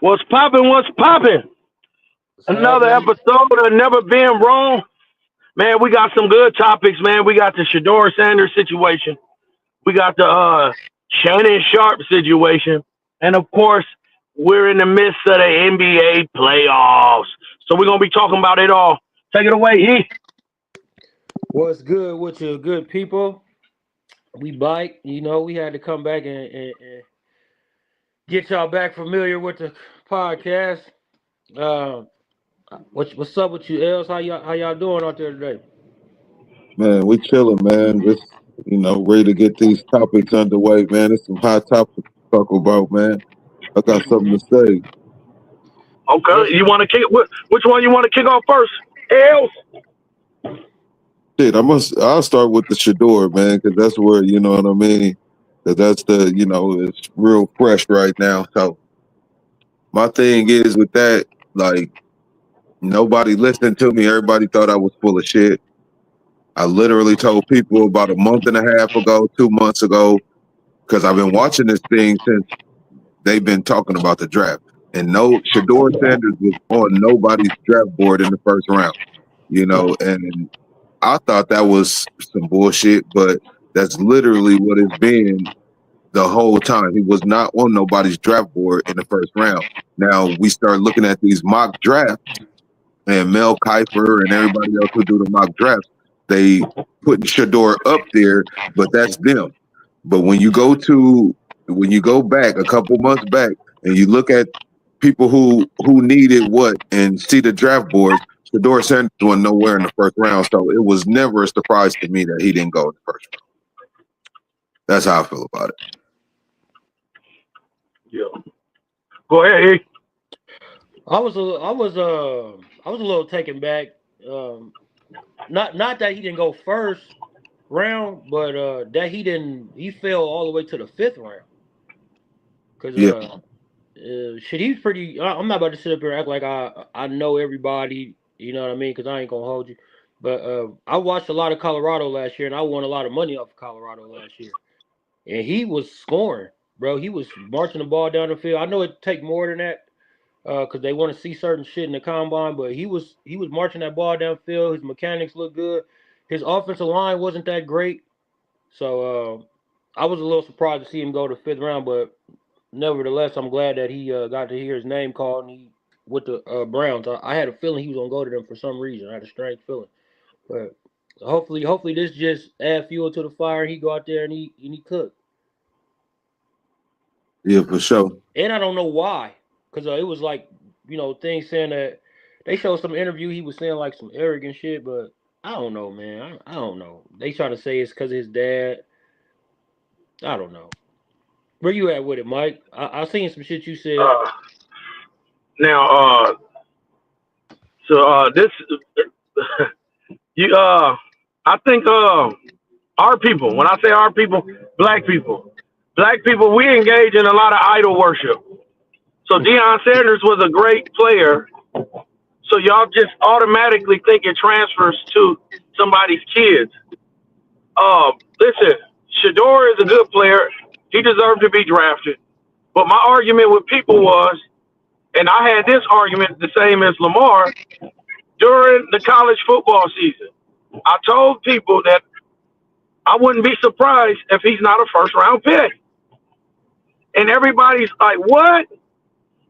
What's popping? What's popping? What's Another happening? episode of Never Been Wrong. Man, we got some good topics, man. We got the Shedeur Sanders situation. We got the Shannon Sharpe situation. And of course, we're in the midst of the NBA playoffs. So we're going to be talking about it all. Take it away, E. What's good with you, good people? We bike. We had to come back and get y'all back familiar with the podcast. Uh, what's up with you, Els? How y'all doing out there today? Man, we chilling, man. Just ready to get these topics underway, man. It's some hot topics to talk about, man. I got something to say. Okay, Yes, you want to kick which one you want to kick off first? Els? Shit, I'll start with the Shador, man, because that's where you know what I mean. Because that's it's real fresh right now. So my thing is with that, like nobody listened to me. Everybody thought I was full of shit. I literally told people about a month and a half ago, 2 months ago, because I've been watching this thing since they've been talking about the draft. And no, Shador Sanders was on nobody's draft board in the first round, and I thought that was some bullshit, but that's literally what it's been the whole time. He was not on nobody's draft board in the first round. Now we start looking at these mock drafts and Mel Kiper and everybody else who do the mock drafts, they put Shador up there, but that's them. But when you go back a couple months back and you look at people who needed what and see the draft boards, Shedeur Sanders went nowhere in the first round. So it was never a surprise to me that he didn't go in the first round. That's how I feel about it. Yeah. Go ahead, E. I was a little taken back. Um, not that he didn't go first round, but that he fell all the way to the fifth round. Cause Yeah. shit, he's pretty. I'm not about to sit up here and act like I know everybody. You know what I mean? Cause I ain't gonna hold you. But I watched a lot of Colorado last year, and I won a lot of money off of Colorado last year. And he was scoring, bro. He was marching the ball down the field. I know it take more than that, because they want to see certain shit in the combine. But he was marching that ball downfield. His mechanics looked good. His offensive line wasn't that great, so I was a little surprised to see him go to fifth round. But nevertheless, I'm glad that he got to hear his name called and he with the Browns. I had a feeling he was gonna go to them for some reason. I had a strange feeling, but hopefully this just add fuel to the fire. He go out there and he cook. Yeah, for sure. And I don't know why, because it was like things saying that they showed some interview. He was saying like some arrogant shit, but I don't know, man. I don't know. They try to say it's because of his dad. I don't know. Where you at with it, Mike? I seen some shit you said. Uh, now, this, you, I think, our people, when I say our people, black people, we engage in a lot of idol worship. So Deion Sanders was a great player. So y'all just automatically think it transfers to somebody's kids. Listen, Shador is a good player. He deserved to be drafted. But my argument with people was, and I had this argument the same as Lamar during the college football season. I told people that I wouldn't be surprised if he's not a first round pick. And everybody's like, "What?"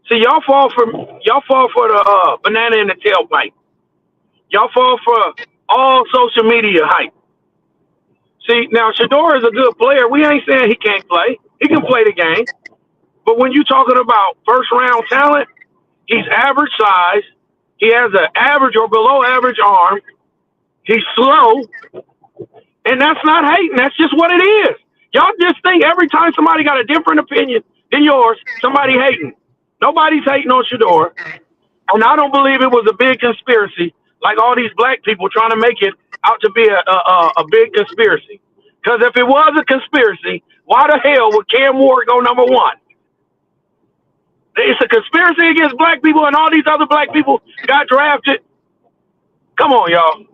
See, y'all fall for the banana in the tailpipe. Y'all fall for all social media hype. See, now Shador is a good player. We ain't saying he can't play. He can play the game. But when you're talking about first round talent, he's average size. He has an average or below average arm. He's slow. And that's not hating. That's just what it is. Y'all just think every time somebody got a different opinion than yours, somebody hating. Nobody's hating on Shador. And I don't believe it was a big conspiracy like all these black people trying to make it out to be a big conspiracy. Because if it was a conspiracy, why the hell would Cam Ward go number one? It's a conspiracy against black people, and all these other black people got drafted. Come on, y'all.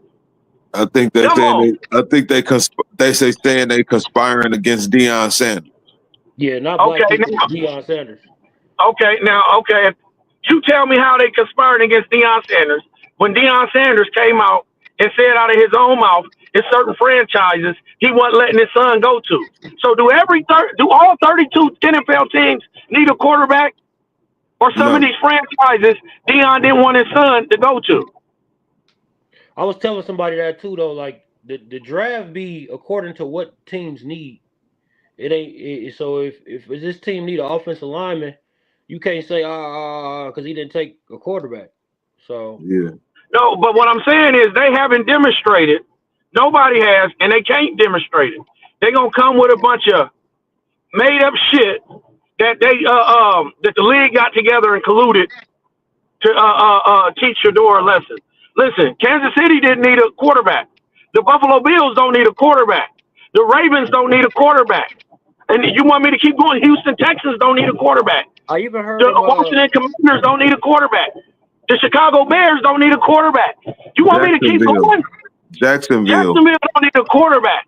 I think they're Come saying on. saying they conspiring against Deion Sanders. Yeah, not black Okay, people. now. Deion Sanders. Okay, now. Okay. You tell me how they conspired against Deion Sanders when Deion Sanders came out and said out of his own mouth in certain franchises he wasn't letting his son go to. So do all 32 NFL teams need a quarterback? Or some of No. these franchises Deion didn't want his son to go to? I was telling somebody that too, though. Like the draft be according to what teams need. It ain't so if this team need an offensive lineman, you can't say because he didn't take a quarterback. So Yeah. No, but what I'm saying is they haven't demonstrated. Nobody has, and they can't demonstrate it. They're gonna come with a bunch of made up shit that that the league got together and colluded to teach Shedeur a lesson. Listen, Kansas City didn't need a quarterback. The Buffalo Bills don't need a quarterback. The Ravens don't need a quarterback. And you want me to keep going? Houston Texans don't need a quarterback. I even heard The of Washington Commanders don't need a quarterback. The Chicago Bears don't need a quarterback. You want me to keep going? Jacksonville. Jacksonville don't need a quarterback.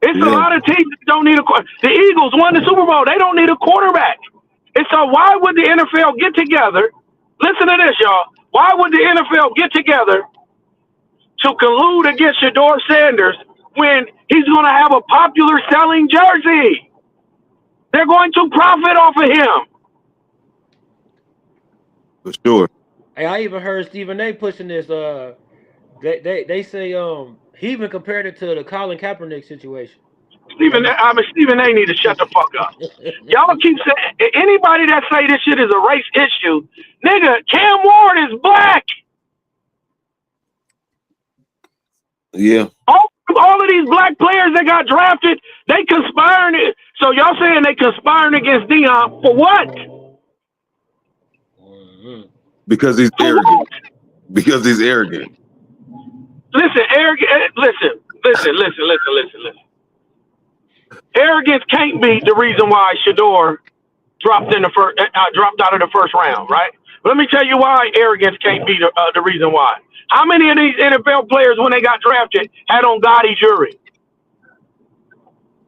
It's a lot of teams that don't need a quarterback. The Eagles won the Super Bowl. They don't need a quarterback. And so why would the NFL get together? Listen to this, y'all. Why would the NFL get together to collude against Shedeur Sanders when he's going to have a popular selling jersey? They're going to profit off of him. For sure. Hey, I even heard Stephen A. pushing this. They say he even compared it to the Colin Kaepernick situation. Stephen A. need to shut the fuck up. Y'all keep saying anybody that say this shit is a race issue, nigga. Cam Ward is black. Yeah. All of these black players that got drafted, they conspiring. So y'all saying they conspiring against Deion for what? Because he's arrogant. Because he's arrogant. Listen, arrogant. Listen. Arrogance can't be the reason why Shedeur dropped out of the first round, right? But let me tell you why arrogance can't be the reason why. How many of these NFL players, when they got drafted, had on Gotti jewelry?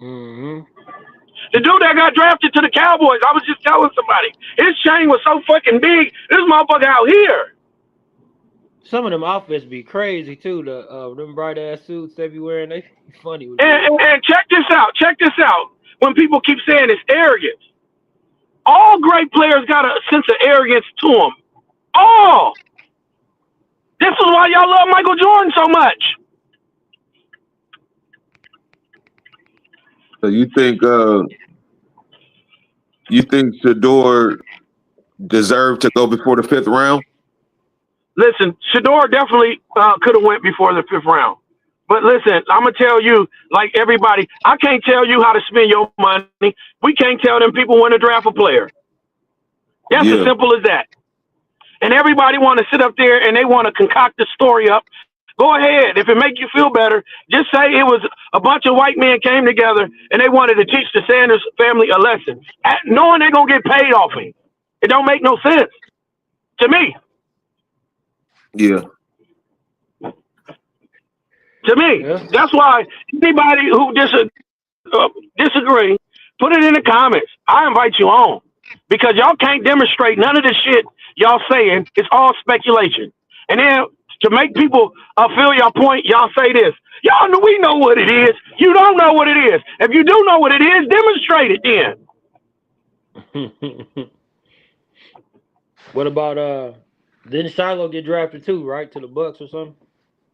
Mm-hmm. The dude that got drafted to the Cowboys, I was just telling somebody, his chain was so fucking big. This motherfucker out here. Some of them outfits be crazy too. Them bright ass suits they be wearing, they be funny. And check this out. Check this out. When people keep saying it's arrogance, all great players got a sense of arrogance to them. All. This is why y'all love Michael Jordan so much. So you think Shedeur deserved to go before the 5th round? Listen, Shedeur definitely could have went before the 5th round. But listen, I'm going to tell you, like everybody, I can't tell you how to spend your money. We can't tell them people when to draft a player. That's as simple as that. And everybody want to sit up there and they want to concoct the story up. Go ahead. If it make you feel better, just say it was a bunch of white men came together and they wanted to teach the Sanders family a lesson, knowing they're going to get paid off him. It don't make no sense to me. Yeah. To me. Yeah. That's why anybody who disagree, put it in the comments. I invite you on because y'all can't demonstrate none of the shit y'all saying. It's all speculation. And then to make people feel your point, y'all say this. Y'all know we know what it is. You don't know what it is. If you do know what it is, demonstrate it then. What about didn't Shiloh get drafted too, right? To the Bucks or something?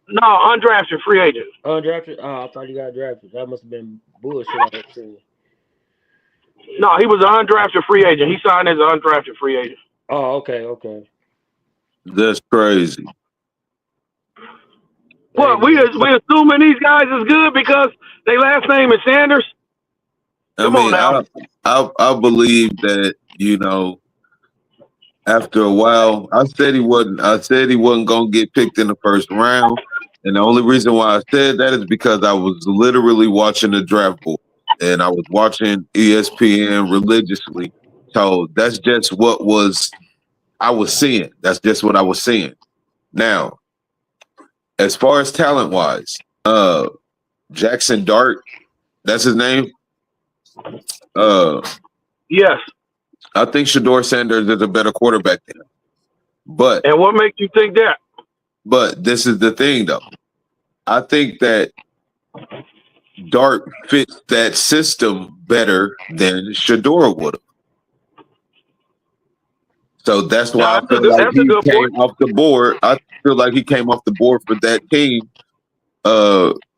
No, undrafted free agent. Undrafted? Oh, I thought he got drafted. That must have been bullshit I had seen. No, he was an undrafted free agent. He signed as an undrafted free agent. Oh, okay. That's crazy. Well, we assuming these guys is good because their last name is Sanders. I believe that, after a while, I said he wasn't gonna get picked in the first round. And the only reason why I said that is because I was literally watching the draft board and I was watching ESPN religiously. So that's just what I was seeing. That's just what I was seeing. Now, as far as talent wise, Jackson Dart, that's his name. Yes. I think Shedeur Sanders is a better quarterback than him. But And what makes you think that? this is the thing though. I think that Dart fits that system better than Shedeur would have. So that's why I Now, feel like that's a he good came point. off the board. I feel like he came off the board for that team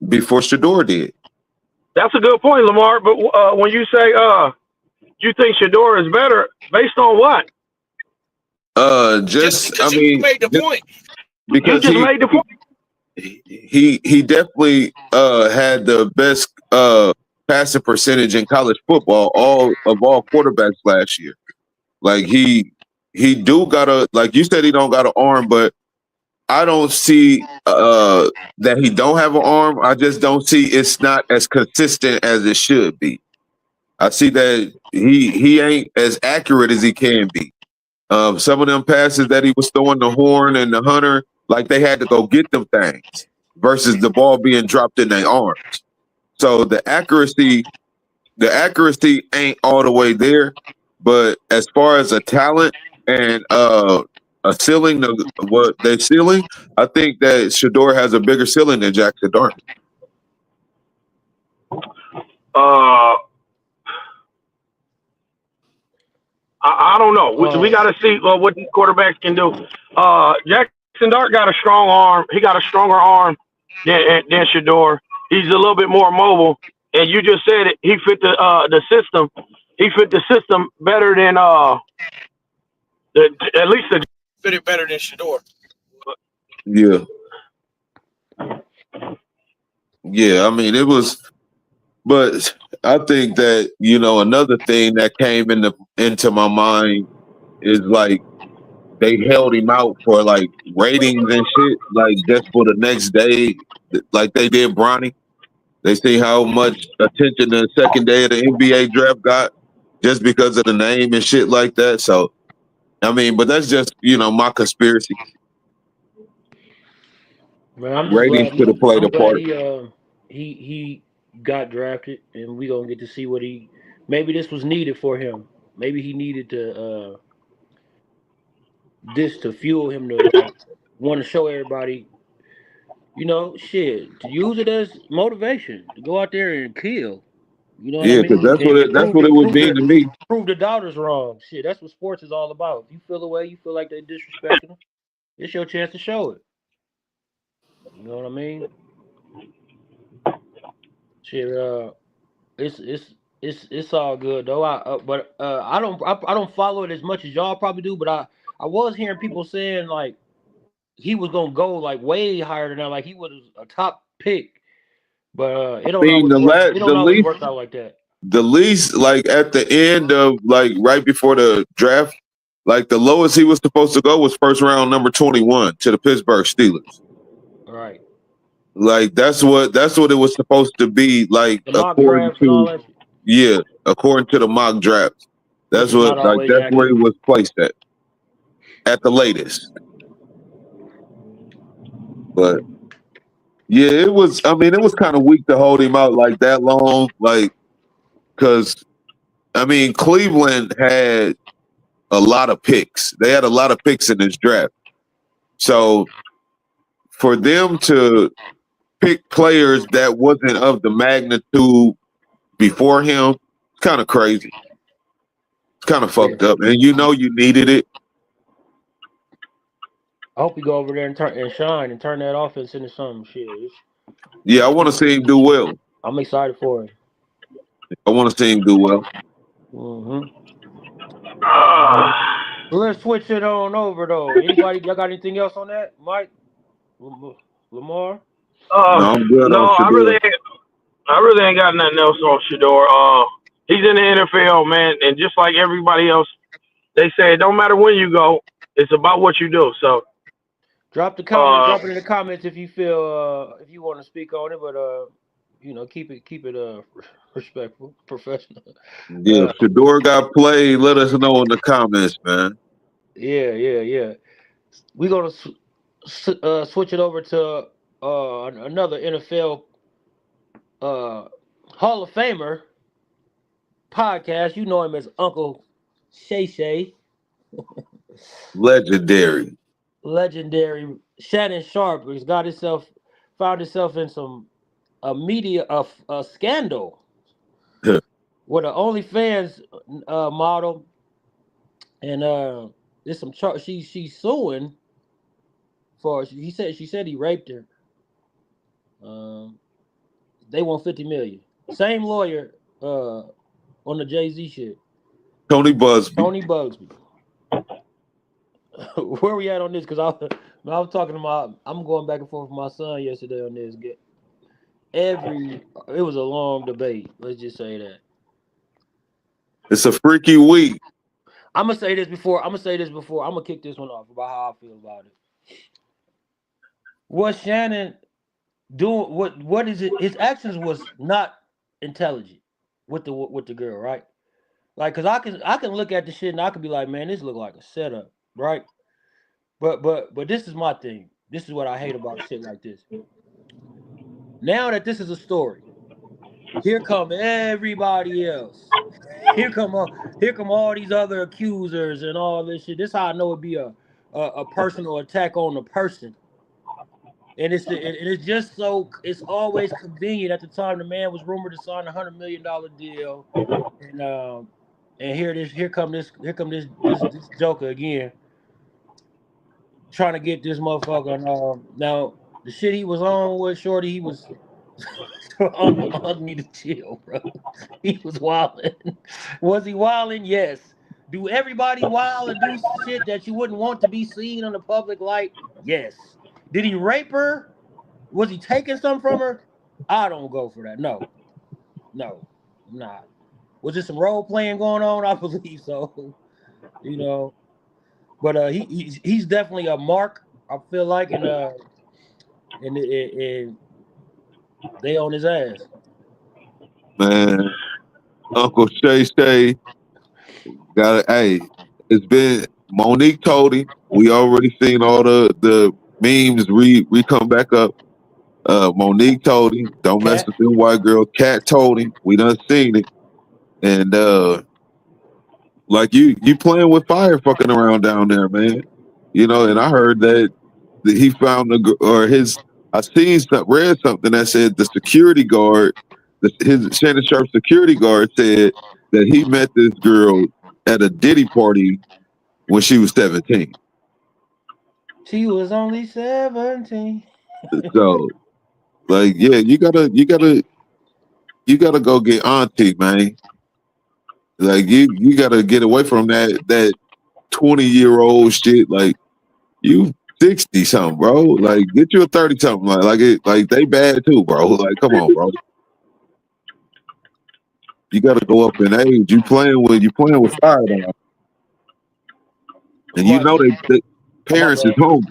before Shedeur did. That's a good point, Lamar. But when you say you think Shedeur is better, based on what? Just I because you mean, made the just point. You because just made the point. he definitely had the best passing percentage in college football all quarterbacks last year. Like he do got a, like you said, he don't got an arm, but I don't see that he don't have an arm. I just don't see it's not as consistent as it should be. I see that he ain't as accurate as he can be. Some of them passes that he was throwing the horn and the hunter, like they had to go get them things versus the ball being dropped in their arms. So the accuracy ain't all the way there. But as far as a talent and a ceiling, what their ceiling, I think that Shedeur has a bigger ceiling than Jackson Dart. Uh, I don't know. We got to see what these quarterbacks can do. Jackson Dart got a strong arm. He got a stronger arm than Shedeur. He's a little bit more mobile. And you just said it. He fit the system. He fit the system better than at least the. Fit it better than Shedeur. Yeah, yeah. I mean, it was, but I think that another thing that came into my mind is like they held him out for like ratings and shit, like just for the next day, like they did Bronny. They see how much attention the second day of the NBA draft got just because of the name and shit like that. So, I mean, but that's just, my conspiracy. Man, I'm just Ratings glad could have played a part. he got drafted, and we gonna get to see what he. Maybe this was needed for him. Maybe he needed to this to fuel him to like want to show everybody. Shit, to use it as motivation to go out there and kill. You know what I Yeah, because mean? And that's what it would mean to me. prove the doubters wrong. Shit, that's what sports is all about. If you feel the way you feel like they disrespecting them, it's your chance to show it. You know what I mean? Shit, it's all good though. I don't follow it as much as y'all probably do. But I was hearing people saying like he was gonna go like way higher than that. Like he was a top pick. But it I don't mean, always work. It don't always work out like that. the least, like at the end of like right before the draft, like the lowest he was supposed to go was first round number 21 to the Pittsburgh Steelers. Right. Like that's what it was supposed to be, like The mock drafts and all that shit, according to the mock drafts. which is not always That's where he accurate. was placed at the latest. But yeah, it was. I mean, it was kind of weak to hold him out like that long, like because I mean, Cleveland had a lot of picks. They had a lot of picks in this draft. So for them to pick players that wasn't of the magnitude before him, it's kind of crazy. It's kind of fucked up, and you needed it. I hope you go over there and shine and turn that offense into something. Shit, Yeah, I want to see him do well. I'm excited for it. I want to see him do well. Let's switch it on over though. Anybody, y'all got anything else on that, Mike? Lamar? No, I'm good No, on Shedeur. I really ain't got nothing else on Shedeur. He's in the NFL, man, and just like everybody else, they say it don't matter when you go, it's about what you do. So Drop the comment. Drop it in the comments if you feel if you want to speak on it, but keep it respectful, professional. Yeah, Shedeur got played. Let us know in the comments, man. Yeah. We're gonna switch it over to another NFL Hall of Famer podcast. You know him as Uncle Shay, Legendary. legendary Shannon Sharpe has found himself in some a media a scandal with an OnlyFans model, and there's some she's suing for she said he raped her. Um, they want 50 million. Same lawyer on the Jay-Z shit. Tony Busby. Tony Bugsby. Where we at on this? Because I was talking to I'm going back and forth with my son yesterday on this. It was a long debate. Let's just say that. It's a freaky week. I'm gonna say this before. I'm gonna kick this one off about how I feel about it. What Shannon doing? What is it? His actions was not intelligent with the girl, right? Like, cause I can look at the shit and I can be like, man, this look like a setup, right? But this is my thing. This is what I hate about shit like this. Now that this is a story, here come everybody else. Here come all these other accusers and all this shit. This is how I know it'd be a personal attack on the person. And it's just so it's always convenient. At the time, the man was rumored to sign $100 million deal, and here come this joker again, trying to get this motherfucker. Now the shit he was on with Shorty, he was Uncle need to chill, bro. He was wilding. Was he wilding? Yes. Do everybody wild and do shit that you wouldn't want to be seen on the public light? Yes. Did he rape her? Was he taking something from her? I don't go for that. No, I'm not. Was there some role playing going on? I believe so. You know, but he's definitely a mark. I feel like, and they on his ass. Man, Uncle Shay got it. Hey, it's been Monique told him. We already seen all the memes re come back up. Monique told him, don't mess Cat. with them white girls. Cat told him, we done seen it. And like you playing with fire fucking around down there, man. You know, and I heard that he found I read something that said the security guard, his Shannon Sharpe security guard said that he met this girl at a Diddy party when she was 17. She was only 17. So like, yeah, you gotta go get auntie, man. Like you gotta get away from that 20-year-old shit. Like you 60 something, bro. Like get you a 30 something. Like they bad too, bro. Like come on, bro. You gotta go up in age. You playing with fire now. And you Watch know it. they Oh, my parents is bad. home.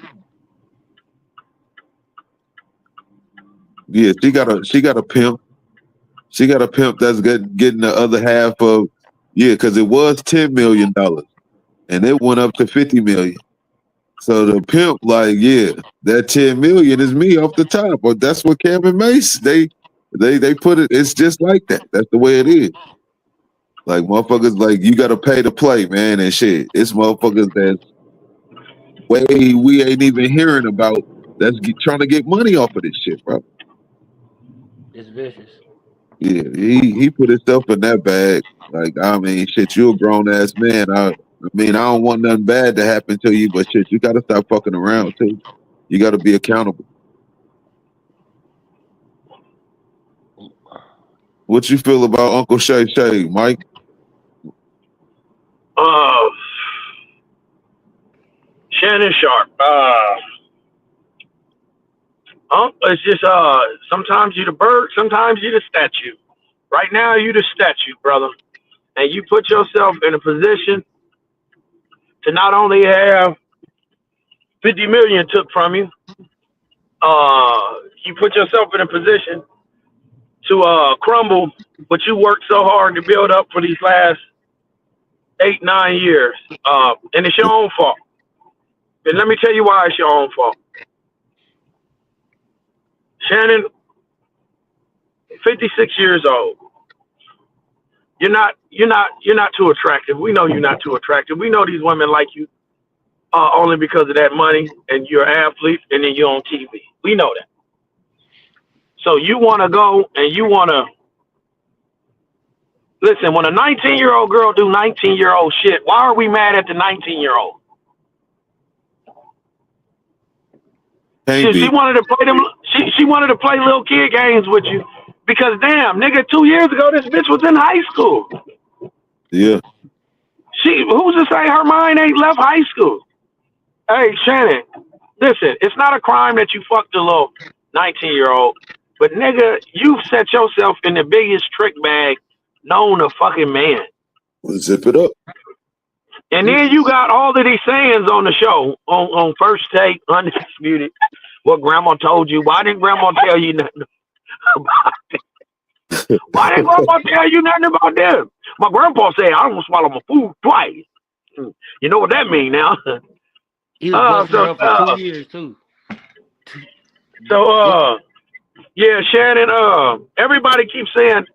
Yeah, she got a pimp. She got a pimp that's getting the other half of because it was $10 million and it went up to 50 million. So the pimp, like, that 10 million is me off the top. But that's what Cam and Mace, they put it, it's just like that. That's the way it is. Like motherfuckers, like you gotta pay to play, man, and shit. It's motherfuckers that's way we ain't even hearing about that's trying to get money off of this shit, bro. It's vicious. Yeah, he put himself in that bag. Like, I mean, shit, you a grown ass man. I mean, I don't want nothing bad to happen to you, but shit, you gotta stop fucking around too. You gotta be accountable. What you feel about Uncle Shay, Mike? Uh, Shannon Sharpe. It's just sometimes you the bird, sometimes you the statue. Right now you the statue, brother, and you put yourself in a position to not only have 50 million took from you, you put yourself in a position to crumble what you worked so hard to build up for these last 8, 9 years, and it's your own fault. And let me tell you why it's your own fault. Shannon, 56 years old. you're not too attractive. We know you're not too attractive. We know these women like you only because of that money and you're an athlete and then you're on TV. We know that. So you want to go and you want to listen. When a 19-year-old girl do 19-year-old shit, why are we mad at the 19-year-old? She wanted to play them. She wanted to play little kid games with you because damn nigga, 2 years ago this bitch was in high school. Yeah. Who's to say her mind ain't left high school? Hey Shannon, listen, it's not a crime that you fucked a little 19-year-old, but nigga, you've set yourself in the biggest trick bag known to fucking man. We'll zip it up. And then you got all of these sayings on the show, on First Take, Undisputed. What grandma told you. Why didn't grandma tell you nothing about it? Why didn't grandma tell you nothing about them? My grandpa said, I don't swallow my food twice. You know what that means now. He was busting her up for 2 years, too. So, yeah, Shannon, everybody keeps saying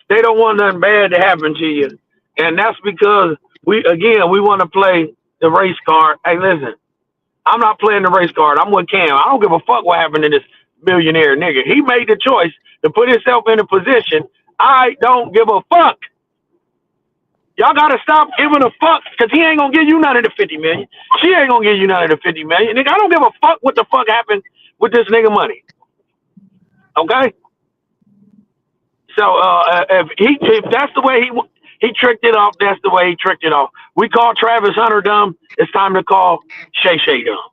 they don't want nothing bad to happen to you. And that's because we want to play the race card. Hey, listen, I'm not playing the race card. I'm with Cam. I don't give a fuck what happened to this millionaire nigga. He made the choice to put himself in a position. I don't give a fuck. Y'all gotta stop giving a fuck because he ain't gonna give you none of the 50 million. She ain't gonna give you none of the 50 million. Nigga, I don't give a fuck what the fuck happened with this nigga money. Okay? So if that's the way he tricked it off, that's the way he tricked it off. We call Travis Hunter dumb. It's time to call Shay Shay dumb.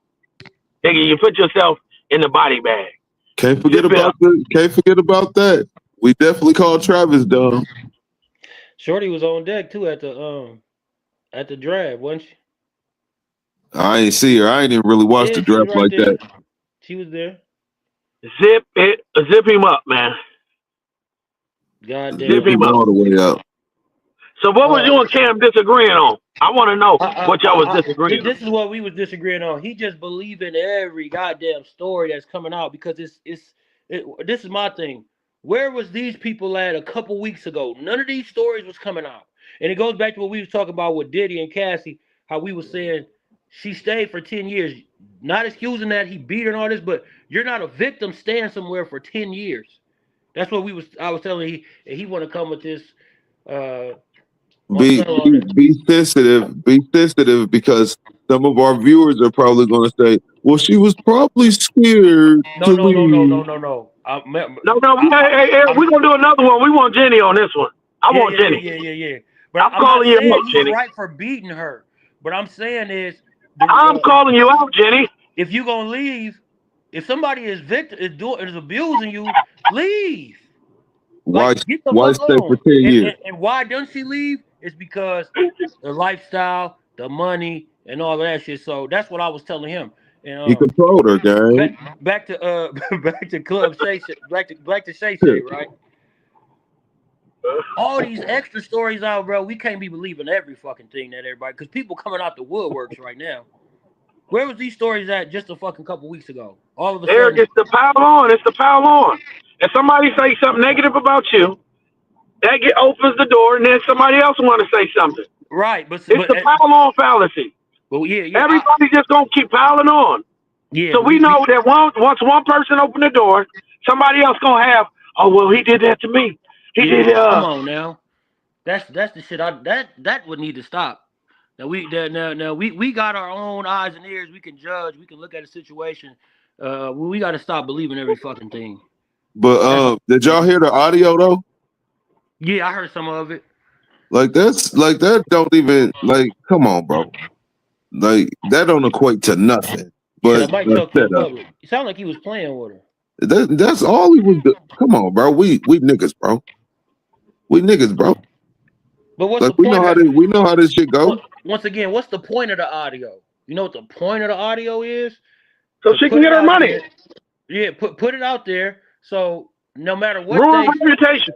Nigga, you put yourself in the body bag. Can't forget about that. We definitely called Travis dumb. Shorty was on deck too at the draft, wasn't she? I ain't see her. I ain't even really watched the draft like that. She was there. Zip him up, man. God damn. Zip him all the way up. So what was you and Cam disagreeing on? I want to know what y'all was disagreeing on. This is what we was disagreeing on. He just believed in every goddamn story that's coming out because this is my thing. Where was these people at a couple weeks ago? None of these stories was coming out. And it goes back to what we was talking about with Diddy and Cassie, how we was saying she stayed for 10 years. Not excusing that he beat her and all this, but you're not a victim staying somewhere for 10 years. That's what I was telling he want to come with this be sensitive because some of our viewers are probably going to say, well, she was probably scared No. No, we're going to do another one. We want Jenny on this one. I want Jenny. Yeah. But I'm calling you out, Jenny. Right for beating her. What I'm saying is... I'm calling you out, Jenny. If you're going to leave, if somebody is abusing you, leave. Why stay for 10 years? And why doesn't she leave? It's because the lifestyle, the money, and all of that shit. So that's what I was telling him. And, he controlled her, gang. Back to back to Club Shay Shay, back to Shay Shay, right? All these extra stories out, bro. We can't be believing every fucking thing that everybody, because people coming out the woodworks right now. Where was these stories at just a fucking couple weeks ago? All of a sudden, Eric, it's the pile on. It's the pile on. If somebody say something negative about you, that opens the door, and then somebody else want to say something. Right, it's the pile on fallacy. Well, yeah. Everybody just gonna keep piling on. Yeah. So we know that once one person open the door, somebody else gonna have. Oh well, he did that to me. He did. Come on now. That's the shit. That would need to stop. Now we got our own eyes and ears. We can judge. We can look at a situation. We got to stop believing every fucking thing. But did y'all hear the audio though? Yeah, I heard some of it. That don't even come on, bro. Like that don't equate to nothing. But it sounded like he was playing with her. That's all he was doing. Come on, bro. We niggas, bro. We niggas, bro. But what's the point? We know how this shit goes. Once again, what's the point of the audio? You know what the point of the audio is? So she can get her money. There. Yeah, put it out there. So no matter what, ruin reputation.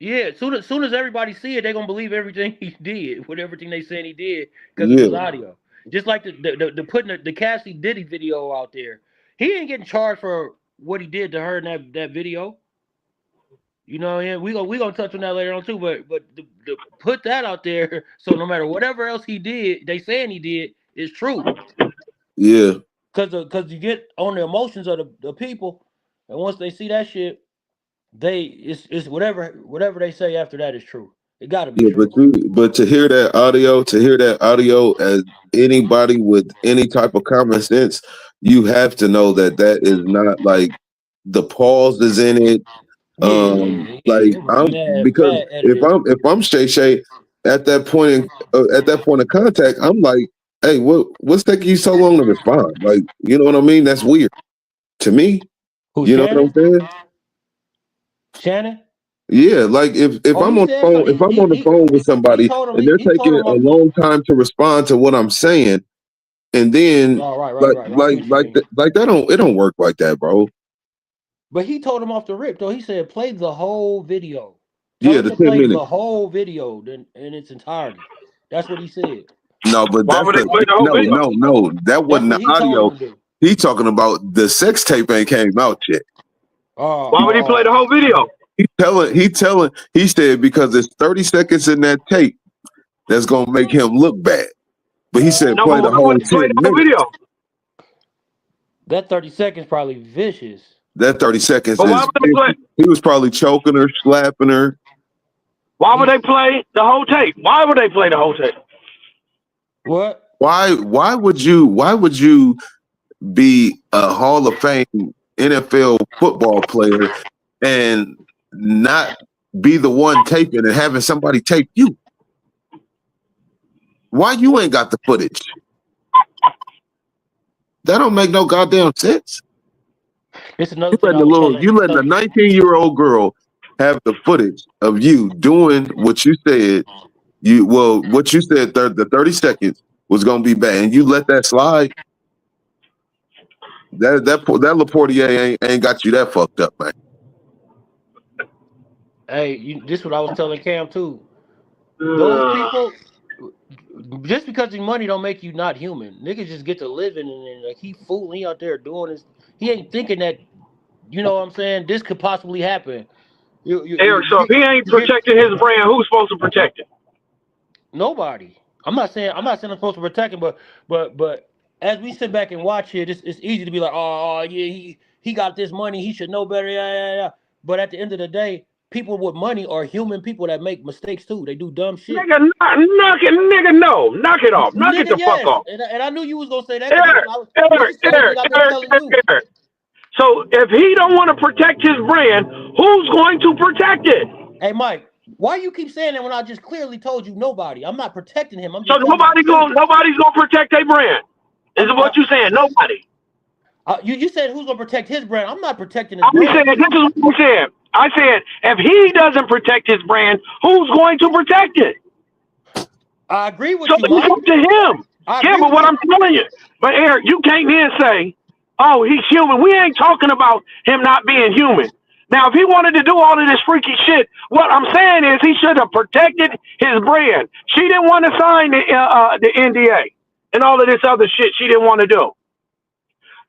Yeah, soon as everybody see it, they're gonna believe everything he did, with everything they saying he did, because it was audio. Just like the putting the Cassie Diddy video out there. He ain't getting charged for what he did to her in that video. You know, yeah, we gonna touch on that later on too. But the put that out there, so no matter whatever else he did, they saying he did is true. Yeah. Cause you get on the emotions of the people, and once they see that shit, it's whatever they say after that is true. It got to be Yeah, true. but to hear that audio as anybody with any type of common sense, you have to know that is not like the pause is in it. Yeah. Like It was because mad edited. if I'm Shay at that point at that point of contact, I'm like, hey, what's taking you so long to respond? Like, you know what I mean? That's weird to me. Who You know what I'm Shannon? saying? Shannon? Yeah, like if Oh, I'm he on the said so. phone, if I'm on the phone with He somebody told him and they're he told taking him a off. long time to respond to what I'm saying, and then Oh, right. I see what you mean. like that don't it don't work like that, bro. But he told him off the rip though. He said play the whole video. Tell Yeah, him the to 10 play minutes. the whole video in its entirety. That's what he said. No, but Why would they play the whole video? no. That That's wasn't what the he told audio. him to do. He talking about the sex tape ain't came out yet. Why would he play the whole video? He said because it's 30 seconds in that tape that's gonna make him look bad. But he said No, but play the why would whole he play 10 the whole minutes. video? That 30 seconds probably vicious. That 30 seconds But why is would they play? he was probably choking her, slapping her. Why would they play the whole tape? Why would they play the whole tape? What? Why would you be a Hall of Fame NFL football player and not be the one taping and having somebody tape you? Why you ain't got the footage? That don't make no goddamn sense. It's another thing I was telling. You letting a 19-year-old girl have the footage of you doing what you said. What you said the 30 seconds was gonna be bad, and you let that slide. That Laportier ain't got you that fucked up, man. Hey, this what I was telling Cam too. Those people, just because the money don't make you not human. Niggas just get to living and like he out there doing this. He ain't thinking that, you know what I'm saying, this could possibly happen. Eric, so if he ain't protecting his brand, who's supposed to protect it? Nobody. I'm not saying I'm supposed to protect him, but as we sit back and watch it, it's easy to be like, oh yeah, he got this money, he should know better, yeah. But at the end of the day, people with money are human people that make mistakes too. They do dumb shit. Nigga, knock it, nigga, no. Knock it off. Knock it Nigga, the fuck yes. off. And I knew you was gonna say that Eric, because this is the same thing I've been telling you. Eric. So if he don't want to protect his brand, who's going to protect it? Hey Mike, why you keep saying that when I just clearly told you nobody? I'm not protecting him. I'm So just nobody's gonna protect their brand. Is what you saying? Nobody. You said who's gonna protect his brand? I'm not protecting his I'm brand. saying this is what I said. I said if he doesn't protect his brand, who's going to protect it? I agree with So you, Mike. it's up to him. Yeah, but what I'm telling you, but Eric, you can't then say, "Oh, he's human." We ain't talking about him not being human. Now, if he wanted to do all of this freaky shit, what I'm saying is he should have protected his brand. She didn't want to sign the NDA and all of this other shit she didn't want to do.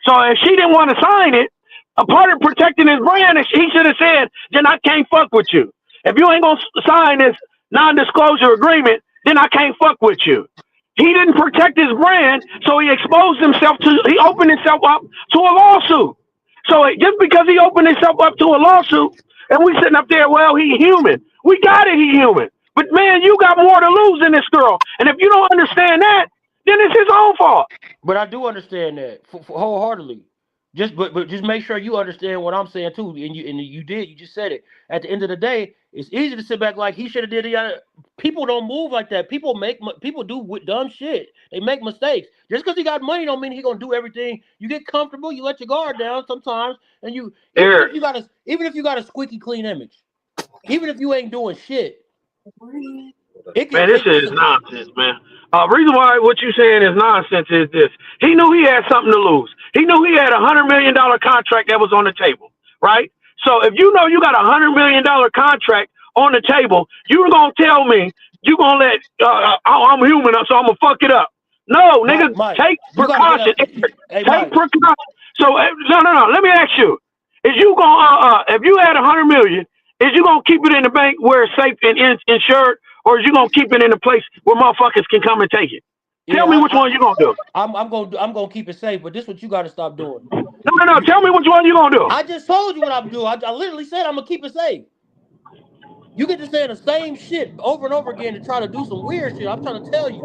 So if she didn't want to sign it, a part of protecting his brand, he should have said, then I can't fuck with you. If you ain't going to sign this non-disclosure agreement, then I can't fuck with you. He didn't protect his brand, so he opened himself up to a lawsuit. So just because he opened himself up to a lawsuit, and we sitting up there, well, he human. We got it, he human. But man, you got more to lose in this girl. And if you don't understand that, then it's his own fault. But I do understand that wholeheartedly. But just make sure you understand what I'm saying too. And you just said it. At the end of the day, it's easy to sit back like he should have did it. People don't move like that. People do dumb shit. They make mistakes. Just because he got money don't mean he gonna do everything. You get comfortable, you let your guard down sometimes, and even if you got a squeaky clean image, even if you ain't doing shit. This is nonsense, man. Reason why what you saying is nonsense is this. He knew he had something to lose. He knew he had $100 million contract that was on the table, right? So if you know you got $100 million contract on the table, you're going to tell me you're going to let, I'm human, so I'm going to fuck it up. No, nigga, take precaution. Take precaution. So, no. Let me ask you. Is you going if you had $100 million Is you gonna keep it in the bank where it's safe and insured, or is you gonna keep it in a place where motherfuckers can come and take it? Tell me which one you gonna do. I'm gonna keep it safe, but this is what you got to stop doing. No. Tell me which one you gonna do. I just told you what I'm doing. I literally said I'm gonna keep it safe. You get to say the same shit over and over again to try to do some weird shit. I'm trying to tell you,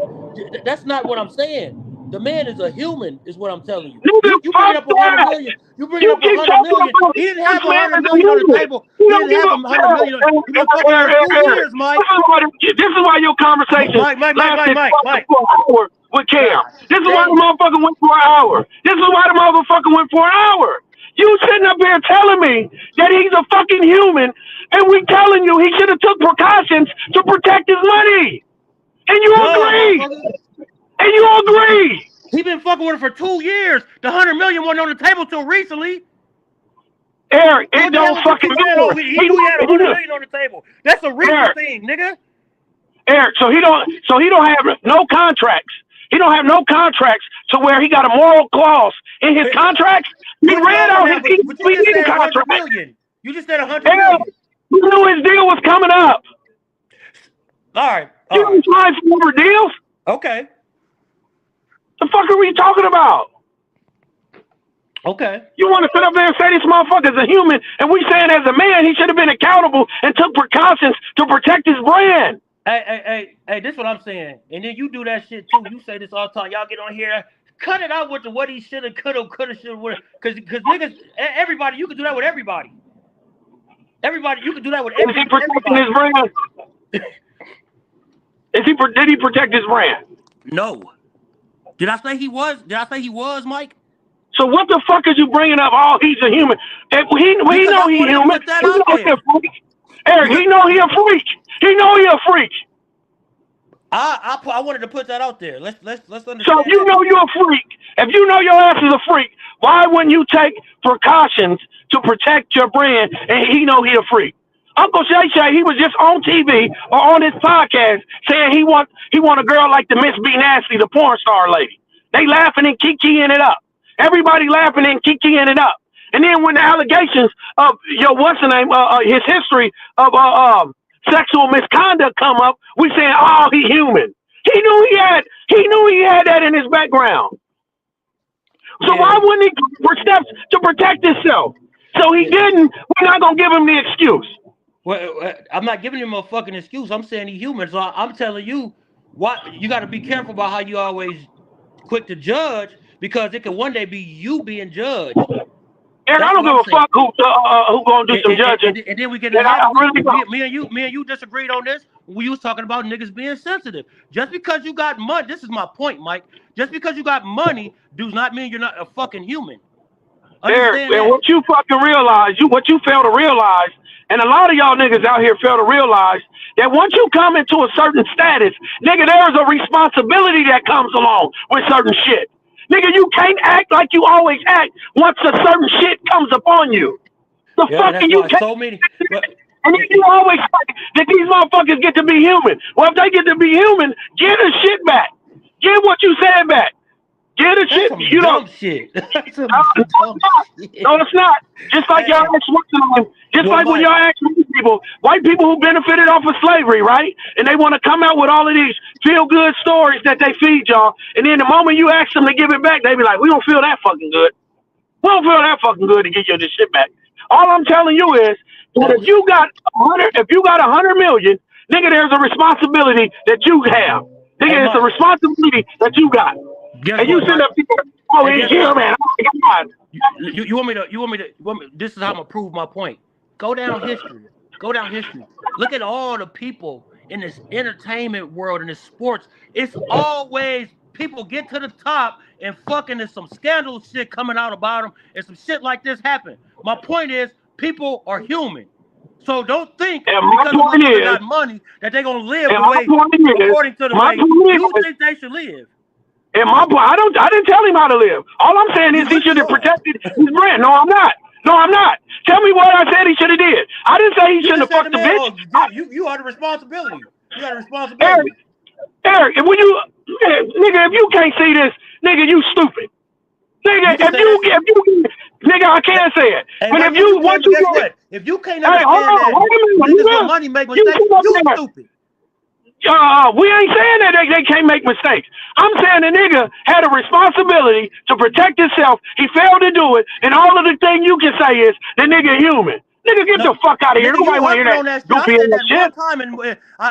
that's not what I'm saying. The man is a human, is what I'm telling you. You bring up 100 million. You bring up 100 million. He didn't have 100 million on the table. He didn't have 100 million. He been fucking for 2 years, Mike. This is why your conversation Mike. With Cam. This is why the motherfucker went for an hour. This is why the motherfucker went for an hour. You sitting up here telling me that he's a fucking human, and we telling you he should have took precautions to protect his money. And you agree. And you agree. He been fucking with it for 2 years. The 100 million wasn't on the table till recently. Eric, it don't fucking matter. He knew he had 100 million on the table. That's a recent thing, nigga. Eric, so he don't have no contracts. He don't have no contracts to where he got a moral clause in his contracts. He read out his contract. You just said 100 million. You knew his deal was coming up. All right. You trying for more deals? Okay. The fuck are we talking about? Okay. You want to sit up there and say this motherfucker's a human, and we saying as a man he should have been accountable and took precautions to protect his brand. Hey, this is what I'm saying. And then you do that shit too. You say this all the time. Y'all get on here. Cut it out with the what he should have, could have, should have, would have. Because niggas, everybody, you can do that with everybody. Everybody, you can do that with everybody. Is he protecting his brand? Did he protect his brand? No. Did I say he was? Mike? So what the fuck is you bringing up? Oh, he's a human. We know he's human. Eric, he know he a freak. He know he a freak. I wanted to put that out there. Let's understand. So if you know you're a freak, if you know your ass is a freak, why wouldn't you take precautions to protect your brand? And he know he a freak. Uncle Shay, he was just on TV or on his podcast saying he want a girl like the Miss B Nasty, the porn star lady. They laughing and kikiing it up. Everybody laughing and kikiing it up. And then when the allegations of his history of sexual misconduct come up, we saying, oh, he human. He knew he had that in his background. So why wouldn't he take steps to protect himself? So he didn't. We're not gonna give him the excuse. Well, I'm not giving him a fucking excuse. I'm saying he's human. So I'm telling you, you got to be careful about how you always quick to judge, because it could one day be you being judged. And I don't give a fuck who gonna do some judging. And then we get me and you disagreed on this. We was talking about niggas being sensitive. Just because you got money, this is my point, Mike. Just because you got money does not mean you're not a fucking human. Eric, and what you fucking realize, what you fail to realize, and a lot of y'all niggas out here fail to realize, that once you come into a certain status, nigga, there's a responsibility that comes along with certain shit. Nigga, you can't act like you always act once a certain shit comes upon you. The fucking you can't. So many. And then you always say that these motherfuckers get to be human. Well, if they get to be human, get the shit back. Get what you said back. Get the shit. You know. Shit. No, it's not. Just like y'all ask just like when y'all ask white people who benefited off of slavery, right? And they want to come out with all of these feel-good stories that they feed y'all. And then the moment you ask them to give it back, they be like, we don't feel that fucking good. We don't feel that fucking good to get you this shit back. All I'm telling you is that if you got 100 million, nigga, there's a responsibility that you have. Nigga, it's a responsibility that you got. And you sit up here, oh, he's here, man. Oh my God. You want me to, this is how I'm going to prove my point. Go down history. Look at all the people in this entertainment world, in this sports. It's always people get to the top and fucking there's some scandal shit coming out about them and some shit like this happen. My point is, people are human. So don't think because they got money that they're going to live the way, according to the way you think they should live. And my point, I didn't tell him how to live. All I'm saying is he should have protected his brand. No, I'm not. Tell me what I said he should have did. I didn't say he shouldn't have fucked the bitch. You are the responsibility. You got a responsibility. Eric, if you can't see this, nigga, you stupid. Nigga, You say that. nigga, I can't say it. Hey, But why if can't you, you? once Hey, you guess get, what? If you can't hey, hold understand on, that wait a niggas minute, with money make you mistakes, sit up you there. stupid. We ain't saying that they can't make mistakes. I'm saying the nigga had a responsibility to protect himself. He failed to do it, and all of the thing you can say is the nigga human. Nigga, get No, the fuck out of here. nigga, Nobody you want to hear harping that on that shit. I goofy said ass that shit. one time,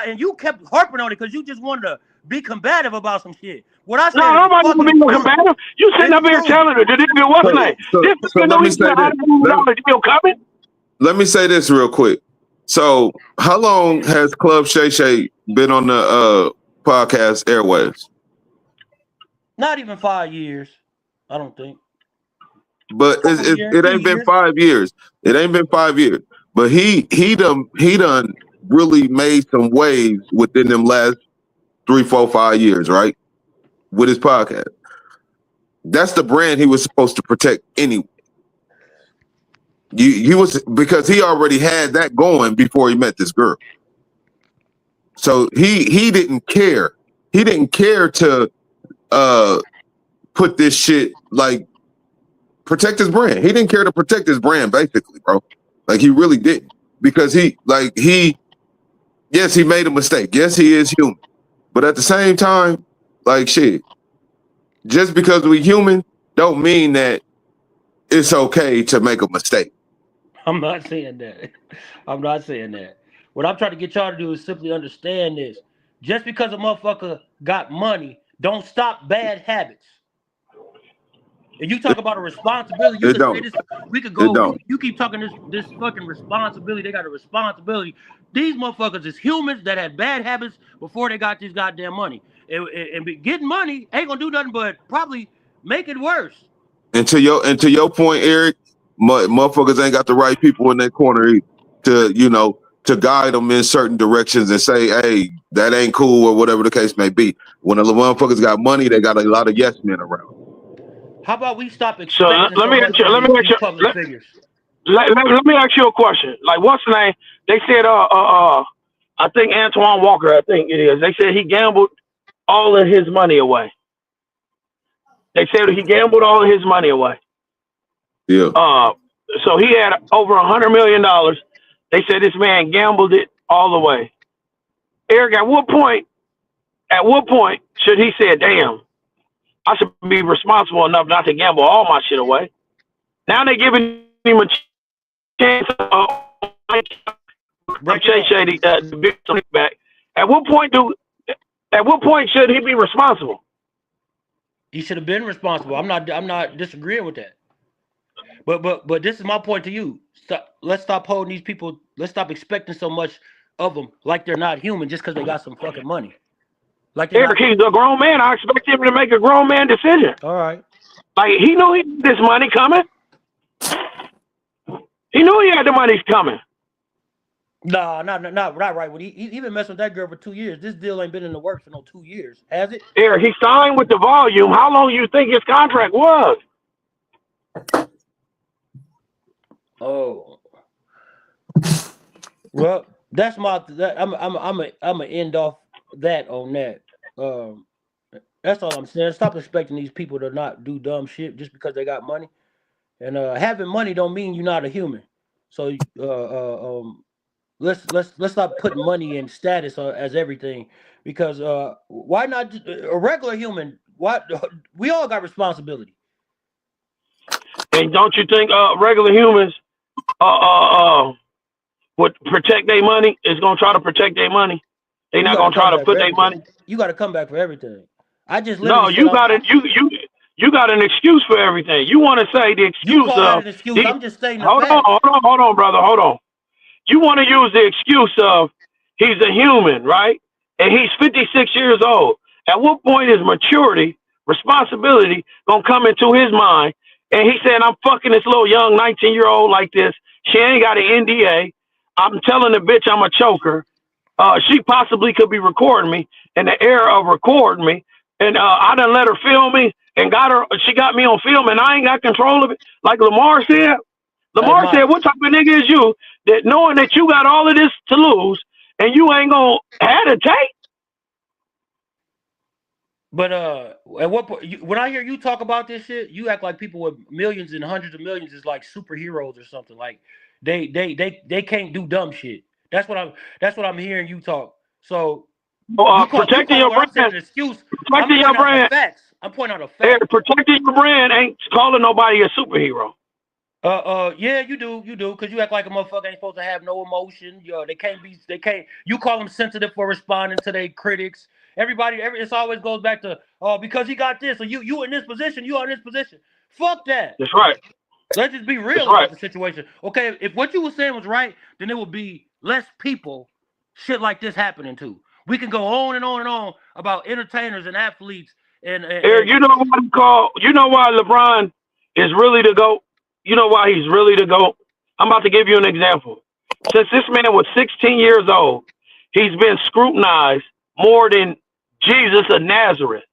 and you kept harping on it because you just wanted to be combative about some shit. What I No, said is nobody want to fucking be true. combative. You sitting It's up here true. telling her, the nigga, what's his name? This So nigga let knew me he say got this. $100 deal coming. Let me say this real quick. So, how long has Club Shay Shay been on the podcast airwaves? Not even 5 years, I don't think. But Couple years, it few ain't been years. 5 years. It ain't been 5 years. But he done really made some waves within them last 3, 4, 5 years, right? With his podcast. That's the brand he was supposed to protect anyway. He was, because he already had that going before he met this girl. So he didn't care. He didn't care to put this shit, like, protect his brand. He didn't care to protect his brand, basically, bro. Like, he really didn't. Because yes, he made a mistake. Yes, he is human. But at the same time, like, shit, just because we human don't mean that it's okay to make a mistake. I'm not saying that. I'm not saying that. What I'm trying to get y'all to do is simply understand this. Just because a motherfucker got money, don't stop bad habits. And you talk about a responsibility, you It could say don't. this. We could It go. don't. You keep talking this fucking responsibility. They got a responsibility. These motherfuckers is humans that had bad habits before they got this goddamn money. Getting money ain't gonna do nothing but probably make it worse. And to your point, Eric, motherfuckers ain't got the right people in their corner to guide them in certain directions and say, hey, that ain't cool, or whatever the case may be. When the motherfuckers got money, they got a lot of yes men around. How about we stop So expecting let so me much ask you, from these public figures? let me ask you a question. Like, what's the name? They said, I think Antoine Walker, I think it is. They said he gambled all of his money away. They said he gambled all of his money away. Yeah. So he had over $100 million. They said this man gambled it all the way. Eric, at what point should he say, damn, I should be responsible enough not to gamble all my shit away? Now they're giving him a chance. Break it Shay up. Shady, the big back. At what point should he be responsible? He should have been responsible. I'm not disagreeing with that. But this is my point to you. Let's stop holding these people. Let's stop expecting so much of them like they're not human just because they got some fucking money. Like they're Eric, not. he's a grown man. I expect him to make a grown man decision. All right. Like, he knew he had this money coming. He knew he had the money coming. Nah, not right. When he been messing with that girl for 2 years. This deal ain't been in the works for no 2 years, has it? Eric, he signed with the volume. How long do you think his contract was? Oh, well, that's I'm a end off that on that. Um, that's all I'm saying. Stop expecting these people to not do dumb shit just because they got money. And having money don't mean you're not a human. So let's stop putting money and status as everything, because why not a regular human? What we all got responsibility. And don't you think regular humans would protect their money? Is gonna try to protect their money. They You not got to gonna try come to back for put their everything. money. You got to come back for everything. I just literally No, said you got an excuse for everything. You want to say the you excuse call that of an excuse. he. I'm just stating a Hold on, fact. hold on, brother, hold on. You want to use the excuse of he's a human, right? And he's 56 years old. At what point is maturity, responsibility gonna come into his mind? And he said, I'm fucking this little young 19-year-old like this. She ain't got an NDA. I'm telling the bitch I'm a choker. She possibly could be recording me in the era of recording me. And I done let her film me and she got me on film and I ain't got control of it. Like Lamar said, Hey, Lamar said, what type of nigga is you that knowing that you got all of this to lose and you ain't gonna have to take? But at what point? When I hear you talk about this shit, you act like people with millions and hundreds of millions is like superheroes or something. Like they can't do dumb shit. That's what I'm hearing you talk. So you Protecting call your what I'm saying brand, an excuse. I'm protecting your pointing out the brand, facts. I'm pointing out a fact. protecting your brand ain't calling nobody a superhero. Yeah, you do, because you act like a motherfucker ain't supposed to have no emotion. They can't. You call them sensitive for responding to their critics. It always goes back to, oh, because he got this, or you in this position, you are in this position. Fuck that. That's right. Let's just be That's real right. about the situation. Okay, if what you were saying was right, then there would be less people shit like this happening to. We can go on and on and on about entertainers and athletes Eric, you know what you know why LeBron is really the GOAT? You know why he's really the GOAT? I'm about to give you an example. Since this man was 16 years old, he's been scrutinized more than Jesus of Nazareth.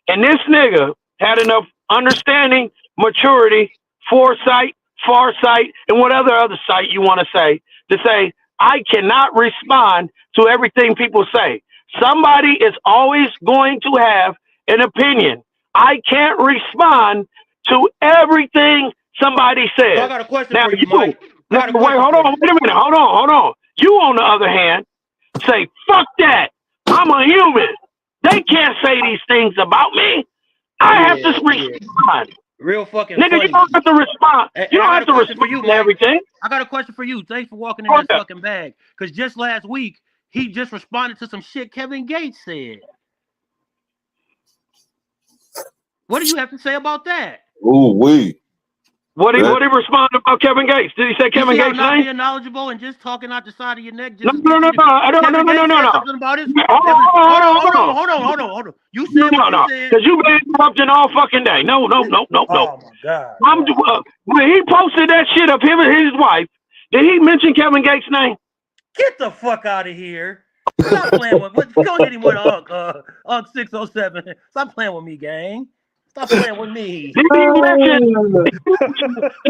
And this nigga had enough understanding, maturity, foresight, farsight, and whatever other sight you want to say, I cannot respond to everything people say. Somebody is always going to have an opinion. I can't respond to everything somebody So I says. got a question Now for you, you, Mike. I now got a wait, question hold for on, you. wait a minute, hold on. You, on the other hand, say, fuck that. I'm a human. They can't say these things about me. I have to respond. Real fucking Nigga, you funny. don't have to respond. And You I don't got have a to question for respond you, to Mike. everything. I got a question for you. Thanks for walking in Oh, that yeah. fucking bag. Because just last week, he just responded to some shit Kevin Gates said. What do you have to say about that? Ooh, wee. What he respond about Kevin Gates? Did he say You Kevin see how Gates' not name? being knowledgeable and just talking out the side of your neck No, just no, gets no, you to... Kevin Gates said no. something about his... Hold Hold on. You said what you No. said. Because you've been interrupting all fucking day. No. Oh, my God. When he posted that shit of him and his wife, did he mention Kevin Gates' name? Get the fuck out of here. Stop playing with... Go hit him with Unc 607. Stop playing with me, gang. Stop playing with me. Did he mention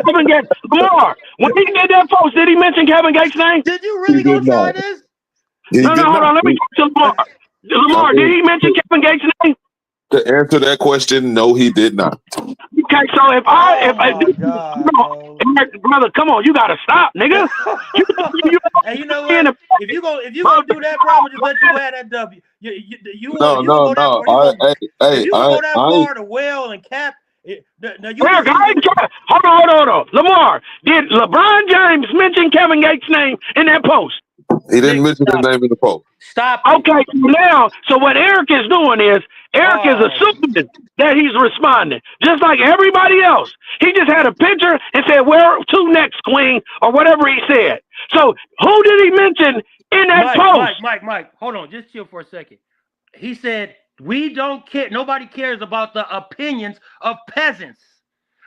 Kevin Gates? Lamar, when he did that post, did he mention Kevin Gates' name? Did you really go try this? No, hold on. Let me talk to Lamar. Lamar, did he mention Kevin Gates' name? To answer that question, no, he did not. Okay, so if brother, come on, you gotta stop, nigga. Hey, you know what? If you gonna do that, bro, I'm gonna just let you have that W. You No. go that far. If you gonna go that I far to well and cap, now you Eric, hold on. Lamar, did LeBron James mention Kevin Gates' name in that post? He didn't mention his name in the post. Stop it. Okay, so what Eric is doing is assuming that he's responding, just like everybody else. He just had a picture and said, "Where to next, Queen?" or whatever he said. So who did he mention in that post? Mike, hold on, just chill for a second. He said, "We don't care. Nobody cares about the opinions of peasants."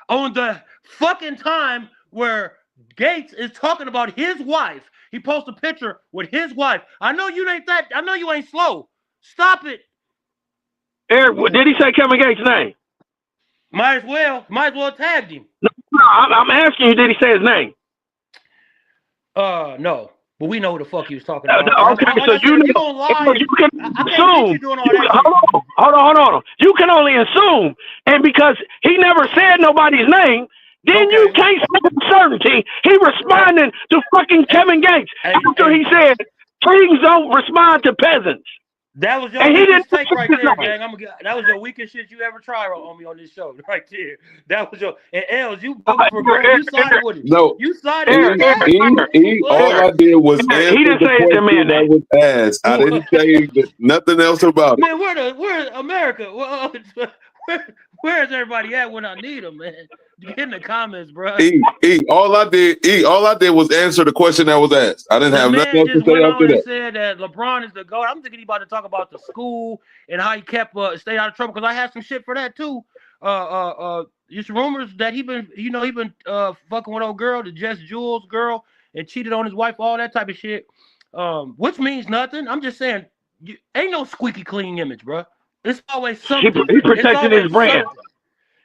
On the fucking time where Gates is talking about his wife, he posts a picture with his wife. I know you ain't slow. Stop it. Eric, did he say Kevin Gates' name? Might as well tagged him. No, I'm asking you, did he say his name? No. But we know who the fuck he was talking about. Okay, so you gonna lie. You can assume. You doing all that hold on. You can only assume, and because he never said nobody's name, then you can't say with certainty he responding to fucking Kevin Gates after he said kings don't respond to peasants. That was your weakest take right there, gang. That was your weakest shit you ever tried on me on this show, right there. That was your and Els. You voted for gold. You sided with it. No, you sided with it. All I did was answer he didn't the say question that was asked. I didn't say nothing else about it. Man, where's America? Where's everybody at when I need them, man? Get in the comments, bro. All I did was answer the question that was asked. I didn't have nothing else to say after that. Said that LeBron is the GOAT. I'm thinking he about to talk about the school and how he kept stay out of trouble, because I had some shit for that too. Just rumors that he been fucking with old girl, the Just Jules girl, and cheated on his wife, all that type of shit. Which means nothing. I'm just saying, ain't no squeaky clean image, bro. It's always something. He protecting his brand. Something.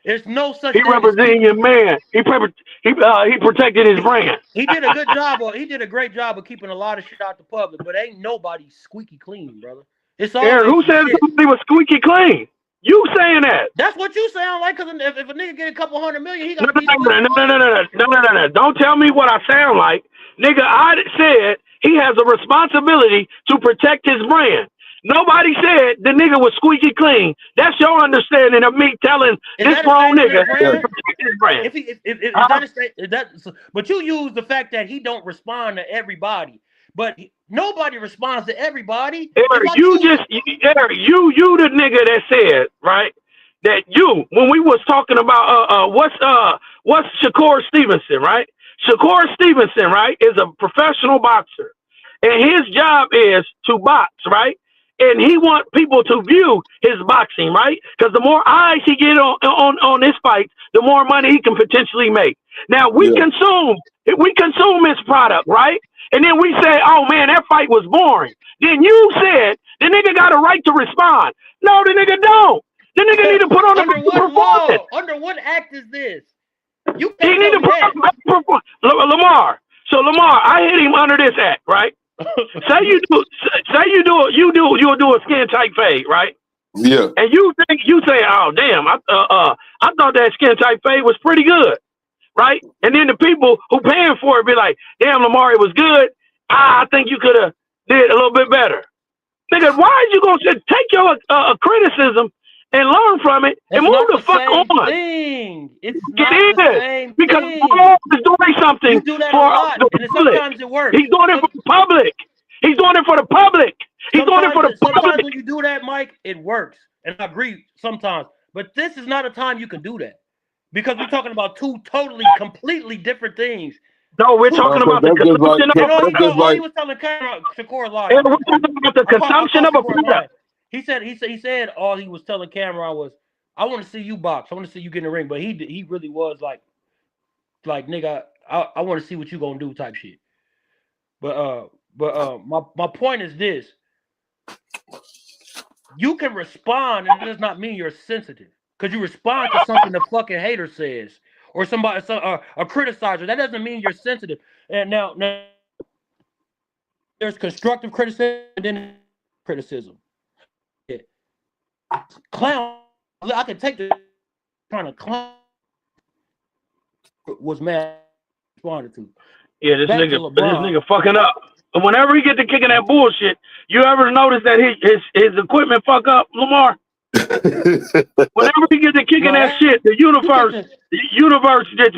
There's no such thing. He representing your man. He protected his brand. He did a good job. He did a great job of keeping a lot of shit out the public, but ain't nobody squeaky clean, brother. It's always Eric, who said somebody was squeaky clean? You saying that? That's what you sound like. Because if a nigga get a couple $100 million, he got to be No. Don't tell me what I sound like, nigga. I said he has a responsibility to protect his brand. Nobody said the nigga was squeaky clean. That's your understanding of me telling this grown nigga to protect his brand. But you use the fact that he don't respond to everybody. But nobody responds to everybody. Eric, you the nigga that said, right, that when we was talking about what's Shakur Stevenson, right? Shakur Stevenson, right, is a professional boxer, and his job is to box, right? And he want people to view his boxing, right? Because the more eyes he get on his fight, the more money he can potentially make. Now we consume his product, right? And then we say, oh man, that fight was boring. Then you said the nigga got a right to respond. No, the nigga don't. The nigga need to put on under what law? Under what act is this? He need to put on Lamar. So Lamar, I hit him under this act, right? You'll do a skin tight fade, right? Yeah. And you say, oh damn, I thought that skin tight fade was pretty good, right? And then the people who paying for it be like, damn, Lamar, it was good. I think you could have did a little bit better. Nigga, why are you gonna take your criticism and learn from it and move the fuck on? It's not the same because thing. Lamar is doing something you do that for a lot, the and public. sometimes it works. He's doing it for the public. He's doing it for the public. He's doing it for the public. Sometimes when you do that, Mike, it works. And I agree sometimes. But this is not a time you can do that. Because we're talking about two totally, completely different things. No, we're talking about the consumption of a product. He was telling Shakur live. We're talking about the consumption of a product. He said all he was telling Cameron was, I want to see you box. I want to see you get in the ring. But he really was like nigga, I want to see what you gonna do type shit. But my point is this: you can respond, and it does not mean you're sensitive because you respond to something the fucking hater says or a criticizer. That doesn't mean you're sensitive. And now there's constructive criticism and then criticism. Yeah. Clown, I can take the kind of clown was mad responded to. Yeah, this nigga fucking up. And whenever he get to kicking that bullshit, you ever notice that his equipment fuck up, Lamar? Whenever he get to kicking that shit, the universe just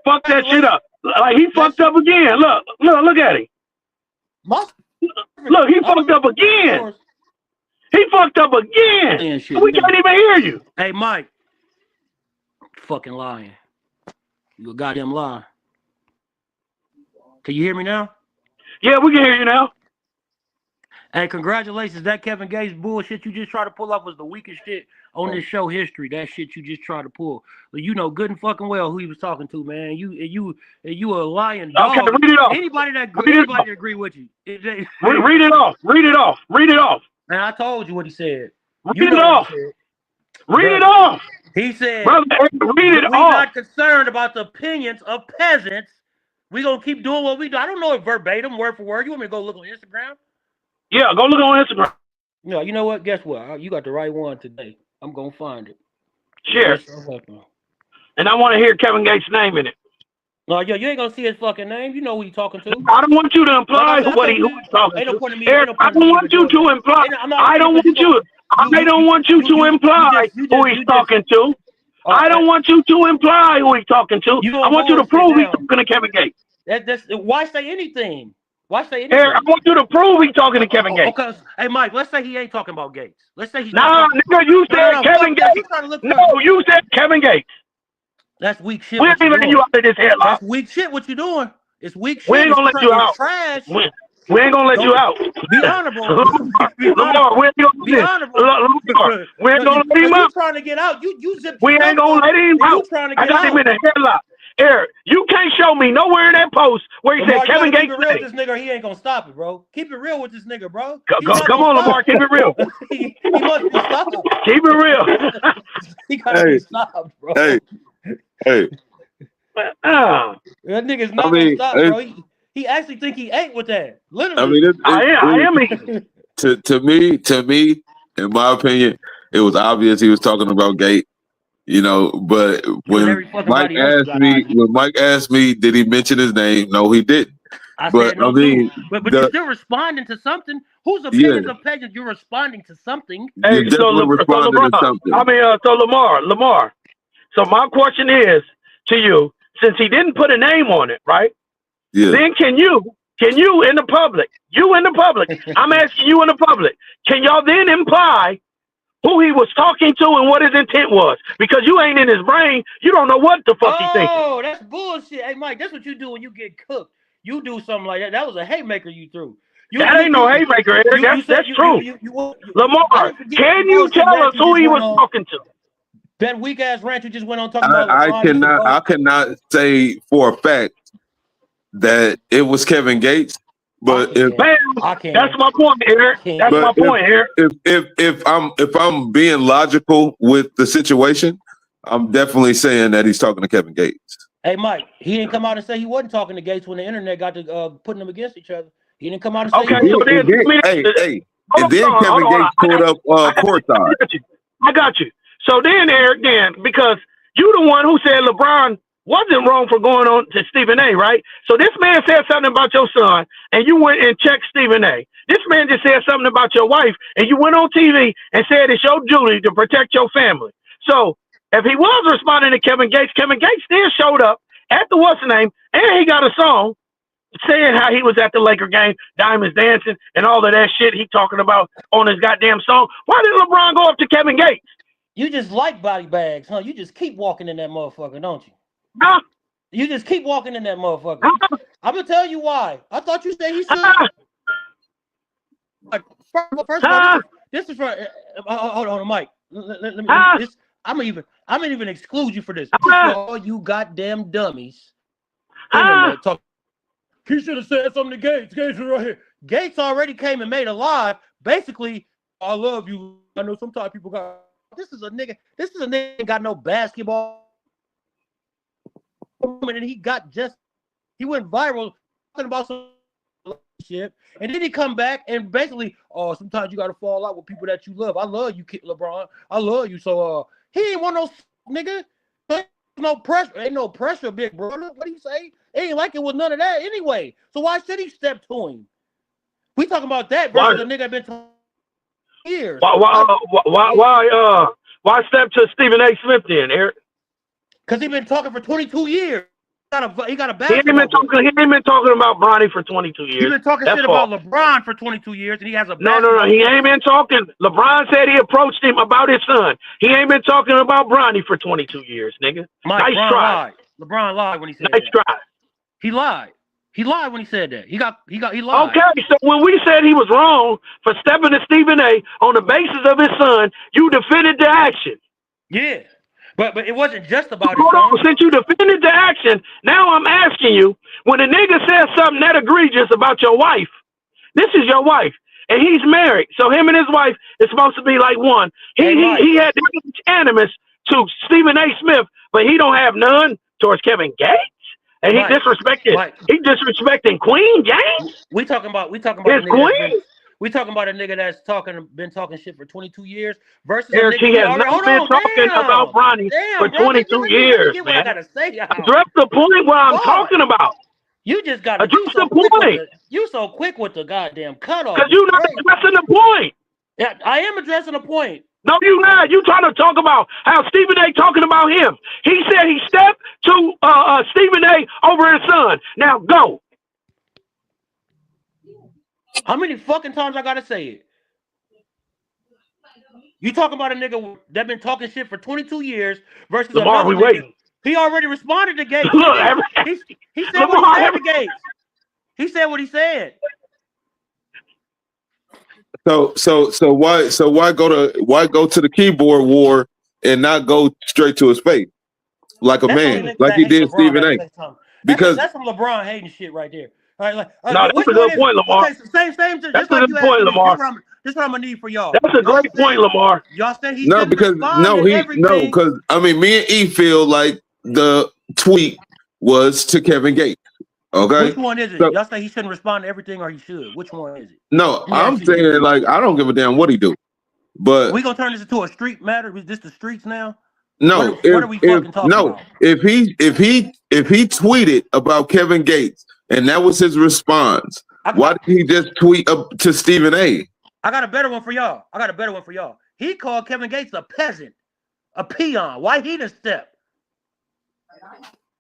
fuck that shit up. Like he fucked up again. Look at him. Look, he fucked up again. He fucked up again. We can't even hear you. Hey, Mike. Fucking lying. You a goddamn lie. Can you hear me now? Yeah, we can hear you now. Hey, congratulations. That Kevin Gates bullshit you just tried to pull up was the weakest shit on this show history. That shit you just tried to pull. But you know good and fucking well who he was talking to, man. You a lying dog. Okay, read it off. Anybody that agree with you. Read it off. Read it off. Read it off. And I told you what he said. Read it off. Read it off. He said, brother, read it off. We're not concerned about the opinions of peasants. We're going to keep doing what we do. I don't know it verbatim, word for word. You want me to go look on Instagram? Yeah, go look on Instagram. No, you know what? Guess what? You got the right one today. I'm going to find it. Share. And I want to hear Kevin Gates' name in it. No, you ain't going to see his fucking name. You know who he's talking to. I don't want you to imply who he's talking to. Eric, I don't want you to imply. I don't want you to imply who he's talking to. I don't want you to imply who he's talking to. I want you to prove he's talking to Kevin Gates. Why say anything? Why say anything? Eric, I want you to prove he's talking to Kevin Gates. Okay. Hey, Mike, let's say he ain't talking about Gates. Let's say he's nigga, you said Kevin Gates. No, you said Kevin Gates. That's weak shit. We ain't letting you out of this headlock. That's weak shit. What you doing? It's weak shit. We ain't gonna let you out. Trash. We ain't gonna let you out. Be honorable. Lamar, we ain't gonna let him out. You trying to get out? You zip. We ain't gonna let him out. I got him in a headlock. Eric, you can't show me nowhere in that post where he said Kevin Gates. Keep it real with this nigga. He ain't gonna stop it, bro. Keep it real with this nigga, bro. Come on, Lamar. Keep it real. He must be stopped. Keep it real. He gotta be stopped, bro. Hey. That nigga's not gonna stop, bro. He actually think he ate with that. Literally. I mean, I am eating. To me, in my opinion, It was obvious he was talking about Gate. You know, but when Mike asked me, did he mention his name? No, he didn't. I said no too. But you're still responding to something. Whose opinions are opinions? You're responding to something. Hey, so LeBron, so Lamar. So my question is to you, since he didn't put a name on it, right? Yeah. Then can you in the public, I'm asking you in the public, can y'all then imply who he was talking to and what his intent was? Because you ain't in his brain, you don't know what the fuck he thinking. Oh, that's bullshit. Hey, Mike, that's what you do when you get cooked. You do something like that. That was a haymaker you threw. That ain't no haymaker, Eric. That's true. Lamar, can you tell us who he was talking to? That weak ass rant you just went on talking about. I cannot say for a fact that it was Kevin Gates, but that's my point, Eric. That's my point, Eric. If I'm being logical with the situation, I'm definitely saying that he's talking to Kevin Gates. Hey, Mike, he didn't come out and say he wasn't talking to Gates when the internet got to putting them against each other. He didn't come out and say he was. And then Kevin Gates pulled up courtside. I got you. So then, Eric, because you the one who said LeBron wasn't wrong for going on to Stephen A, right? So this man said something about your son, and you went and checked Stephen A. This man just said something about your wife, and you went on TV and said it's your duty to protect your family. So if he was responding to Kevin Gates still showed up at the what's the name, and he got a song saying how he was at the Laker game, Diamonds dancing, and all of that shit he talking about on his goddamn song. Why did LeBron go up to Kevin Gates? You just like body bags, huh? You just keep walking in that motherfucker, don't you? Huh? You just keep walking in that motherfucker. I'm gonna tell you why. I thought you said he should. First of all, this is for. Hold on, Mike. Let me. I'm gonna even exclude you for this. For all you goddamn dummies. Talk. He should have said something to Gates. Gates was right here. Gates already came and made a live. Basically, I love you. I know sometimes people got. This is a nigga ain't got no basketball. And he went viral talking about some shit. And then he come back and basically, sometimes you gotta fall out with people that you love. I love you, LeBron. I love you. So he ain't want no nigga. No pressure. Ain't no pressure, big brother. What do you say? He ain't like it with none of that anyway. So why should he step to him? We talking about that versus a nigga been talking years. Why step to Stephen A. Smith then, Eric? Because he been talking for 22 years. He got a basketball. He ain't been talking about Bronny for 22 years. He been talking shit about LeBron for 22 years, and he has a basketball. No. He ain't been talking. LeBron said he approached him about his son. He ain't been talking about Bronny for 22 years, nigga. Nice try. LeBron lied when he said that. Nice try. He lied. He lied when he said that. He lied. Okay, so when we said he was wrong for stepping to Stephen A. on the basis of his son, you defended the action. Yeah. But it wasn't just about Hold on, since you defended the action, now I'm asking you, when a nigga says something that egregious about your wife, this is your wife, and he's married, so him and his wife is supposed to be like one. He had animus to Stephen A. Smith, but he don't have none towards Kevin Gates. And he disrespecting Queen James. We talking about his queen. We talking about a nigga that's been talking shit for 22 years versus Eric, a nigga he has not been talking about Bronny for 22 years, man. I gotta say, address the point where I'm talking about. You just got to address the point. You so quick with the goddamn cutoff. Because you're not addressing the point. Yeah, I am addressing the point. No, you not. You trying to talk about how Stephen A. talking about him. He said he stepped to Stephen A. over his son. Now go. How many fucking times I gotta say it? You talking about a nigga that been talking shit for 22 years versus Lamar, we waiting. He already responded to Gates. Look, he said what he said to Gates. He said what he said. So why go to the keyboard war and not go straight to his face like a man, like he did Stephen A. Because that's some LeBron hating shit right there. All right, no, that's a good point, Lamar. Okay, same. That's a good point, Lamar. This is what I'm gonna need for y'all. That's a great point, Lamar. Y'all said he because I mean, me and E feel like the tweet was to Kevin Gates. Okay, which one is it? Y'all say he shouldn't respond to everything, or he should? Which one is it? No, I'm saying like I don't give a damn what he do. But we gonna turn this into a street matter? Is this the streets now? no, What are we fucking talking about? If he tweeted about Kevin Gates and that was his response, why did he just tweet up to Stephen A? I got a better one for y'all. He called Kevin Gates a peasant, a peon. Why he didn't step?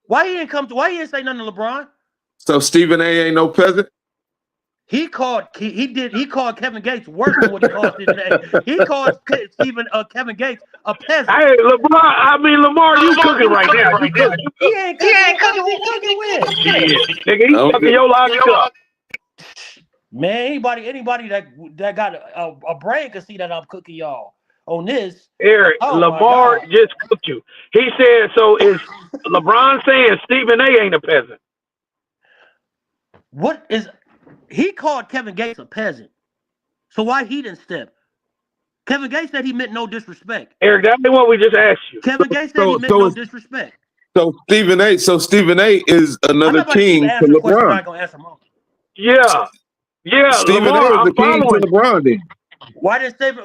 Why he didn't say nothing to LeBron? So Stephen A ain't no peasant? He called Kevin Gates worse than what he called Stephen A. He called Kevin Gates a peasant. Hey, Lamar, you cooking right now. He ain't cooking. He cooking with. Nigga, he's fucking your logic up. Man, anybody that got a brain can see that I'm cooking y'all on this. Eric, Lamar just cooked you. He said, so is LeBron saying Stephen A ain't a peasant? He called Kevin Gates a peasant. So why he didn't step? Kevin Gates said he meant no disrespect. Eric, that's what we just asked you. Kevin Gates said he meant no disrespect. So Stephen A is another king to LeBron. I'm gonna answer Yeah. Stephen Lamar, A is the king to LeBron then. Why didn't Stephen?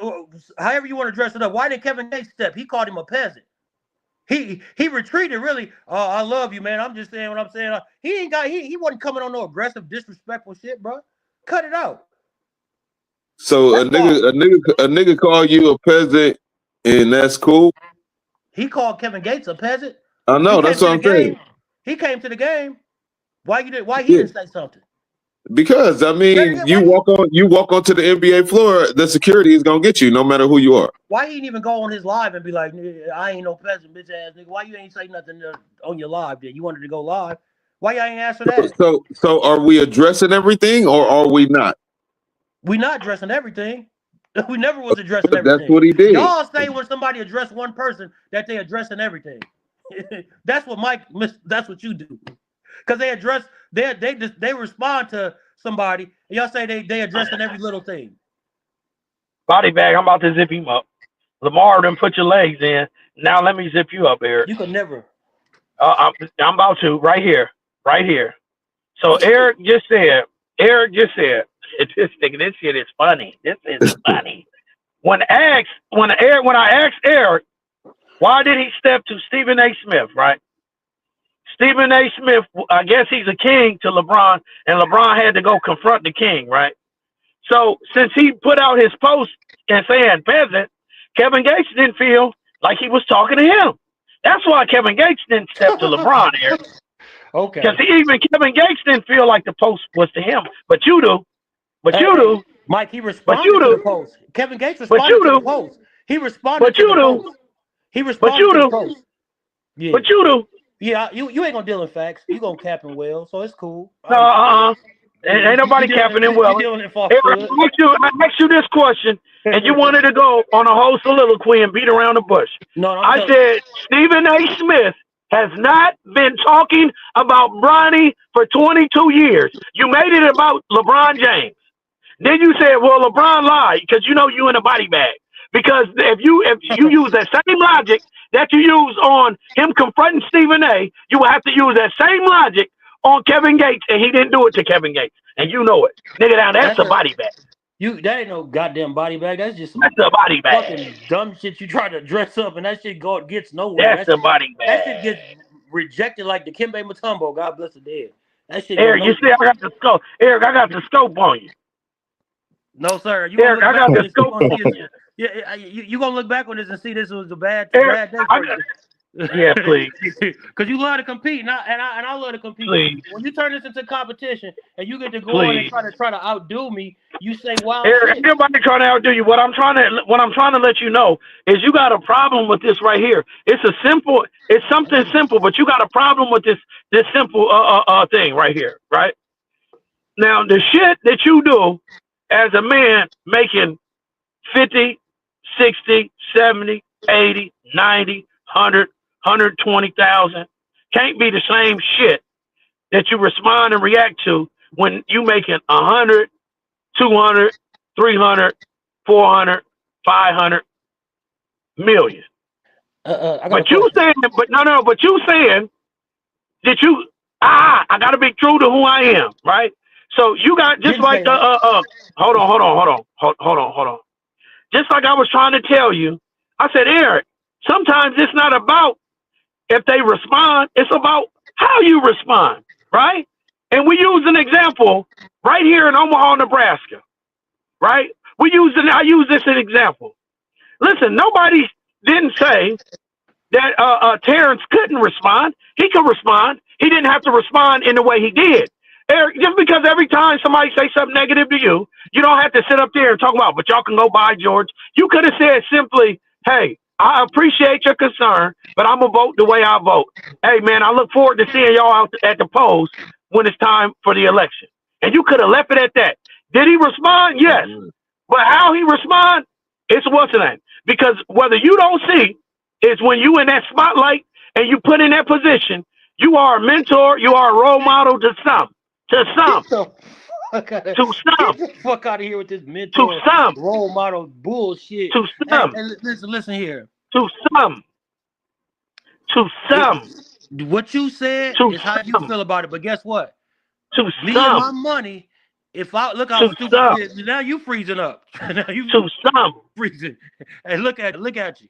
However you want to dress it up. Why did Kevin Gates step? He called him a peasant. He retreated really. Oh, I love you, man. I'm just saying what I'm saying. He wasn't coming on no aggressive, disrespectful shit, bro. Cut it out. So a nigga call you a peasant, and that's cool. He called Kevin Gates a peasant. I know, that's what I'm saying. He came to the game. Why he didn't say something? Because you walk onto the NBA floor, the security is gonna get you no matter who you are. Why he didn't even go on his live and be like, I ain't no peasant, bitch ass nigga? Why you ain't say nothing on your live? Then you wanted to go live. Why y'all ain't answer that? So are we addressing everything or are we not? We not addressing everything. We never was addressing everything. That's what he did. Y'all say when somebody address one person that they addressing everything. That's what you do. Because they respond to somebody, and y'all say they addressing every little thing. Body bag, I'm about to zip him up. Lamar, then put your legs in. Now let me zip you up, Eric. You could never. I'm about to right here. So Eric just said, this shit is funny. This is funny. When I asked Eric, why did he step to Stephen A. Smith, right? Stephen A. Smith, I guess he's a king to LeBron, and LeBron had to go confront the king, right? So since he put out his post and saying peasant, Kevin Gates didn't feel like he was talking to him. That's why Kevin Gates didn't step to LeBron here. Okay. Because Kevin Gates didn't feel like the post was to him, but you do. Mike, he responded to the post. Kevin Gates responded to the post. He responded to the post. He responded to the post. Yeah. But you do. Yeah, you ain't gonna deal in facts. You gonna cap in well, so it's cool. Ain't nobody capping in well. I asked you this question, and you wanted to go on a whole soliloquy and beat around the bush. I said Stephen A. Smith has not been talking about Bronny for 22 years. You made it about LeBron James. Then you said, well, LeBron lied because you in a body bag. Because if you use that same logic that you use on him confronting Stephen A., you will have to use that same logic on Kevin Gates, and he didn't do it to Kevin Gates, and you know it, nigga. Now that's a body bag. That ain't no goddamn body bag. That's just that's a body bag. Fucking dumb shit you try to dress up, and that shit gets nowhere. That's a body bag. That shit gets rejected like the Kimbe Mutombo. God bless the dead. That shit. Eric, you see, I got the scope. Eric, I got the scope on you. No, sir. Eric, I got the scope on you. Yeah, you gonna look back on this and see this was a bad day for you. Yeah, please. Because you love to compete, and I love to compete. Please. When you turn this into competition and you get to go on and try to outdo me, you say, "Wow." Eric, everybody trying to outdo you. What I'm trying to let you know is you got a problem with this right here. It's something simple, but you got a problem with this simple thing right here, right? Now the shit that you do as a man making 50, 60, 70, 80, 90, 100, 120,000 can't be the same shit that you respond and react to when you making 100, 200, 300, 400, 500 million. But you saying that you I gotta be true to who I am, right? So you got just like hold on. Just like I was trying to tell you, I said, Eric, sometimes it's not about if they respond, it's about how you respond, right? And we use an example right here in Omaha, Nebraska, right? I use this as an example. Listen, nobody didn't say that Terrence couldn't respond. He could respond. He didn't have to respond in the way he did. Eric, just because every time somebody say something negative to you, you don't have to sit up there and talk about, but y'all can go by George. You could have said simply, hey, I appreciate your concern, but I'm going to vote the way I vote. Hey, man, I look forward to seeing y'all out at the polls when it's time for the election. And you could have left it at that. Did he respond? Yes. But how he respond, it's what's the name. Because whether you don't see is when you in that spotlight and you put in that position, you are a mentor, you are a role model to some. To some. Get the fuck out of here with this mentor, to some. role model bullshit. To some. Hey, listen here. To some. To some. What you said is how you feel about it, but guess what? To me some. and my money. If I look how stupid now you freezing up. Now you to some freezing. Hey, look at you.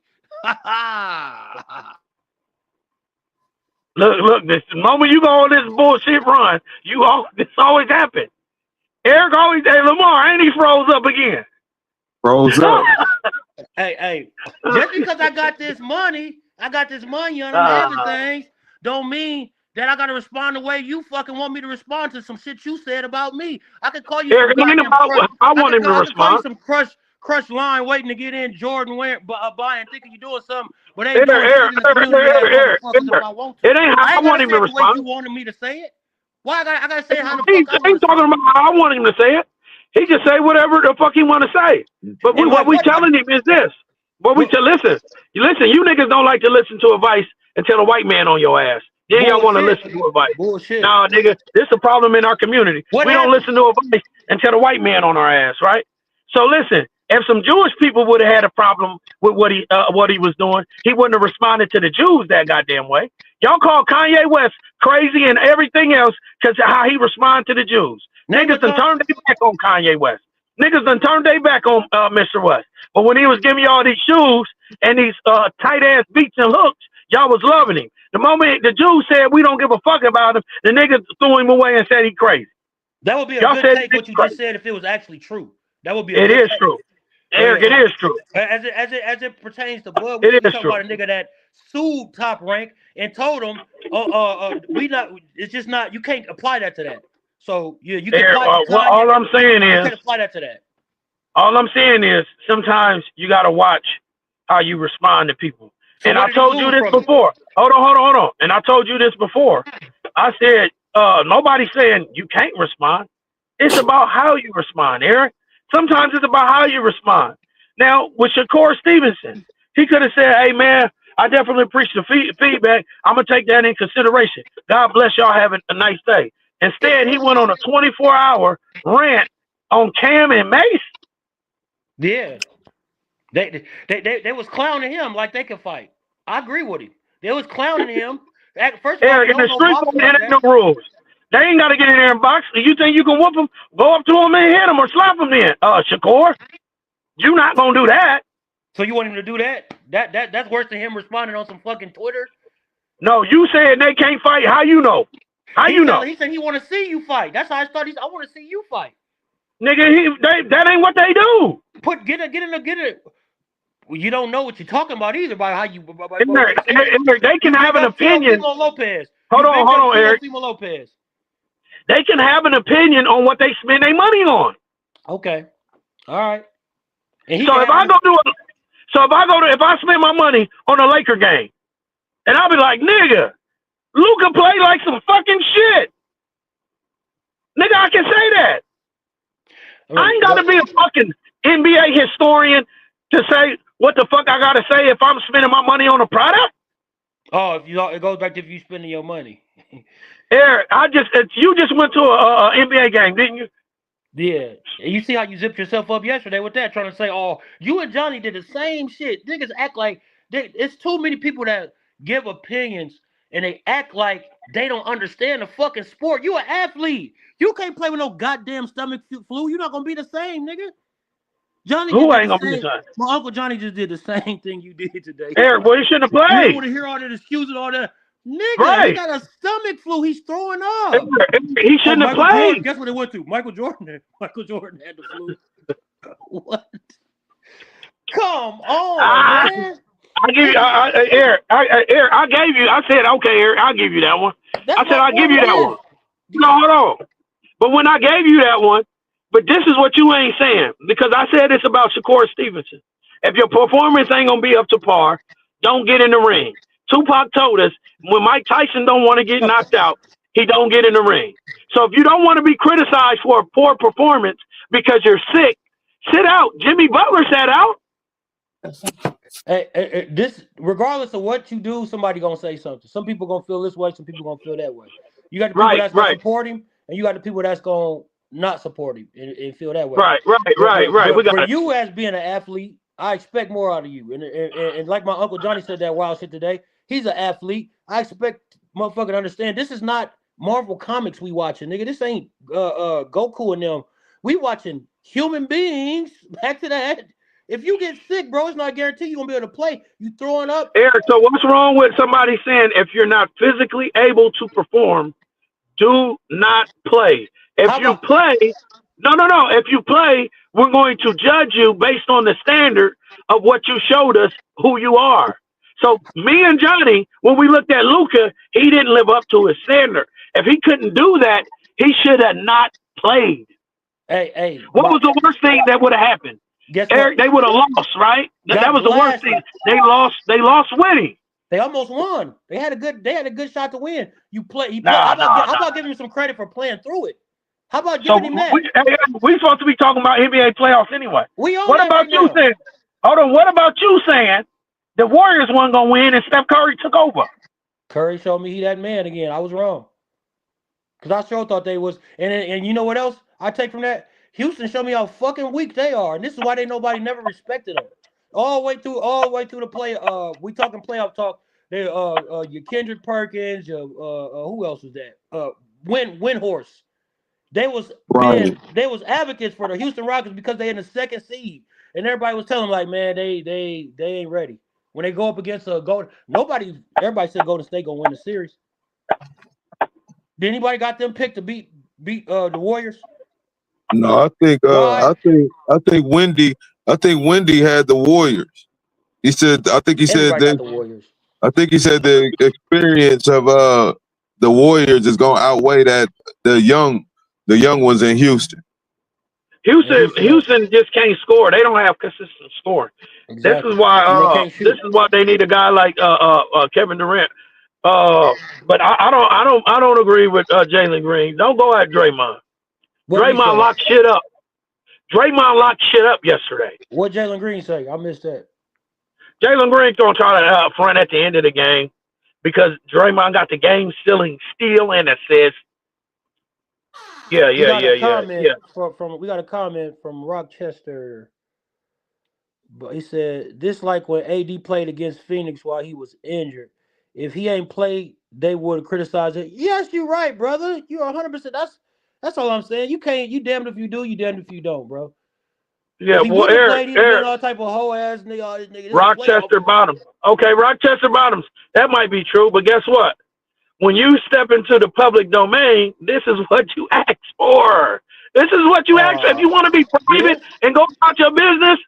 Look, this the moment you go on this bullshit run, this always happens. Eric always, hey Lamar, ain't he froze up again? Froze up. Hey, just because I got this money on everything, don't mean that I gotta respond the way you fucking want me to respond to some shit you said about me. I could call you Eric, I want him to respond. Call you some crush line waiting to get in, Jordan buying, thinking you're doing something, but ain't doing shit in the community. If I want to. It ain't how I want him to respond. The way you wanted me to say it. Why I gotta say how the fuck I ain't talking about how I want him to say it. He can say whatever the fuck he want to say. But what we telling him is this. Listen, you niggas don't like to listen to advice and tell a white man on your ass. Then y'all want to listen to advice. Bullshit. Nah, nigga, this is a problem in our community. We don't listen to advice and tell a white man on our ass, right? So listen, if some Jewish people would have had a problem with what he was doing, he wouldn't have responded to the Jews that goddamn way. Y'all call Kanye West crazy and everything else because how he responded to the Jews. Niggas done turned their back on Kanye West. Niggas done turned their back on Mr. West. But when he was giving you all these shoes and these tight ass beats and hooks, y'all was loving him. The moment the Jews said we don't give a fuck about him, the niggas threw him away and said he crazy. That would be a good take what you just said if it was actually true. That would be. It is true. Eric, it is true. As it pertains to Bud, we talking about a nigga that sued Top Rank and told him, we not. It's just not. You can't apply that to that. So you can. All I'm saying is, you can't apply that to that. All I'm saying is, sometimes you gotta watch how you respond to people. So and I told you this before. Hold on. And I told you this before. I said, nobody's saying you can't respond. It's about how you respond, Eric. Sometimes it's about how you respond. Now, with Shakur Stevenson, he could have said, hey, man, I definitely appreciate the feedback. I'm going to take that in consideration. God bless y'all having a nice day. Instead, he went on a 24-hour rant on Cam and Mace. Yeah. They was clowning him like they could fight. I agree with him. They was clowning him. First of all, Eric, in the streets, there ain't no rules. They ain't got to get in there and box. You think you can whoop him? Go up to him and hit him or slap him then. Shakur, you not going to do that. So you want him to do that? That's worse than him responding on some fucking Twitter? No, you said they can't fight. How you know? He said he want to see you fight. That's how I started. I want to see you fight. Nigga, that ain't what they do. Get it. Well, you don't know what you're talking about either by how you. They can have an opinion. Lopez. Hold on, Eric. Lopez. They can have an opinion on what they spend their money on. Okay, all right. If I spend my money on a Laker game, and I'll be like, nigga, Luka play like some fucking shit. Nigga, I can say that. I ain't got to be a fucking NBA historian to say what the fuck I got to say if I'm spending my money on a product. Oh, it goes back to if you spending your money. Eric, you just went to a NBA game, didn't you? Yeah. And you see how you zipped yourself up yesterday with that, trying to say, oh, you and Johnny did the same shit. Niggas act like it's too many people that give opinions and they act like they don't understand the fucking sport. You an athlete. You can't play with no goddamn stomach flu. You're not gonna be the same, nigga. Johnny just Who did ain't the gonna be the same. same? My uncle Johnny just did the same thing you did today. Eric, well, he shouldn't have You don't played. want to hear all that excuses, all that. Nigga, he Right. got a stomach flu. He's throwing Eric, up. he shouldn't have Michael Jordan. played. Guess what it went to? Michael Jordan. Michael Jordan had the flu. What? Come on, man. I give you, Eric. Eric, I gave you. I said, okay, Eric, I'll give you that one. That's I said, my I'll give point. you that Yes. one. No, hold on. But when I gave you that one, but this is what you ain't saying, because I said this about Shakur Stevenson. If your performance ain't gonna be up to par, don't get in the ring. Tupac told us when Mike Tyson don't want to get knocked out, he don't get in the ring. So if you don't want to be criticized for a poor performance because you're sick, sit out. Jimmy Butler sat out. Hey, this, regardless of what you do, somebody gonna say something. Some people gonna feel this way. Some people gonna feel that way. You got the people that's gonna support him, and you got the people that's gonna not support him and feel that way. Right. But We got for you as being an athlete, I expect more out of you. And like my Uncle Johnny said that wild shit today, he's an athlete. I expect motherfucker to understand this is not Marvel Comics we watching, nigga. This ain't Goku and them. We watching human beings. Back to that. If you get sick, bro, it's not guaranteed you're gonna be able to play. You throwing up. Eric, so what's wrong with somebody saying if you're not physically able to perform, do not play? If you play, no. If you play, we're going to judge you based on the standard of what you showed us who you are. So me and Johnny, when we looked at Luka, he didn't live up to his standard. If he couldn't do that, he should have not played. Hey. What was the worst thing that would have happened? Guess Eric, what? they would have lost, right? That was the worst thing. They lost with him. They almost won. They had a good shot to win. How about giving him some credit for playing through it? How about giving him that? We supposed to be talking about NBA playoffs anyway. What about you saying? Hold on. What about you saying the Warriors weren't gonna win and Steph Curry took over? Curry showed me he that man again. I was wrong. Because I sure thought they was. And you know what else I take from that? Houston showed me how fucking weak they are, and this is why nobody never respected them. All the way through the play. We talking playoff talk. They your Kendrick Perkins. Who else was that? Windhorse. They was advocates for the Houston Rockets because they in the second seed, and everybody was telling them like, man, they ain't ready when they go up against a Golden. Everybody said Golden State gonna win the series. Did anybody got them picked to beat the Warriors? No, I think Wendy had the Warriors. He said the Warriors. I think he said the experience of the Warriors is gonna outweigh that the young ones in Houston. Houston just can't score. They don't have consistent scoring. Exactly. This is why they need a guy like Kevin Durant. But I don't agree with Jalen Green. Don't go at Draymond. Draymond locked shit up. Draymond locked shit up yesterday. What Jalen Green say? I missed that. Jalen Green gonna try to front at the end of the game because Draymond got the game stealing and assist. Yeah. We got a comment from Rochester. But he said, this like when AD played against Phoenix while he was injured. If he ain't played, they would criticize it. Yes, you're right, brother. You're 100%. That's all I'm saying. You damned if you do, you damned if you don't, bro. Yeah, well, Eric, all type of hoe ass nigga. Rochester Bottoms. Okay, Rochester Bottoms. That might be true, but guess what? When you step into the public domain, this is what you ask for. This is what you ask for. If you want to be private and go about your business,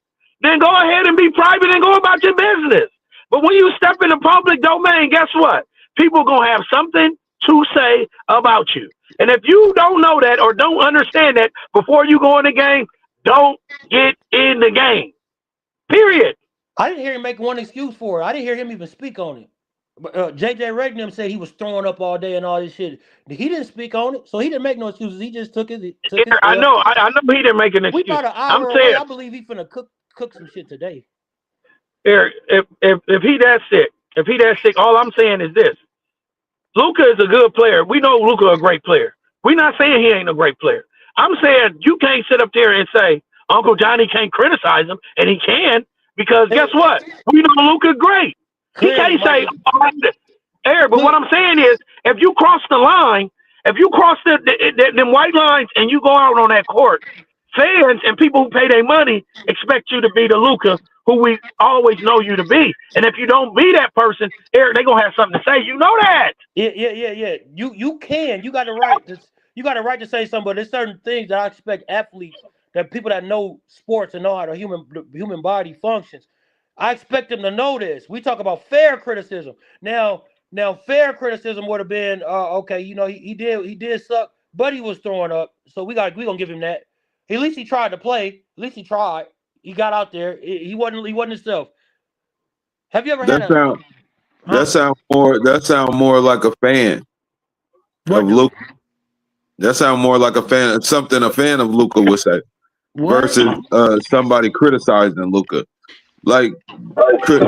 then go ahead and be private and go about your business. But when you step in the public domain, guess what? People gonna have something to say about you. And if you don't know that or don't understand that before you go in the game, don't get in the game. Period. I didn't hear him make one excuse for it. I didn't hear him even speak on it. But JJ Redick said he was throwing up all day and all this shit. He didn't speak on it, so he didn't make no excuses. He just took it. I know he didn't make an excuse. We about an hour away. I believe he's finna cook some shit today. Eric, if he that sick, all I'm saying is this: Luka is a good player. We know Luka a great player. We're not saying he ain't a great player. I'm saying you can't sit up there and say Uncle Johnny can't criticize him, and he can because guess what? We know Luka great. He can't say Eric. But what I'm saying is, if you cross the line, if you cross them white lines and you go out on that court, fans and people who pay their money expect you to be the Luka who we always know you to be. And if you don't be that person, Eric, they're gonna have something to say. You know that. Yeah. You can. You got the right to. You got the right to say something, but there's certain things that I expect athletes, that people that know sports and know how the human body functions. I expect them to know this. We talk about fair criticism. Now fair criticism would have been okay. You know, he did suck, but he was throwing up, so we gonna give him that. At least he tried to play. At least he tried. He got out there. He wasn't himself. Have you ever had That a sound huh? that sound more like a fan of What do? Luka. That sound more like a fan, something a fan of Luka would say, What? versus somebody criticizing Luka. Like cri-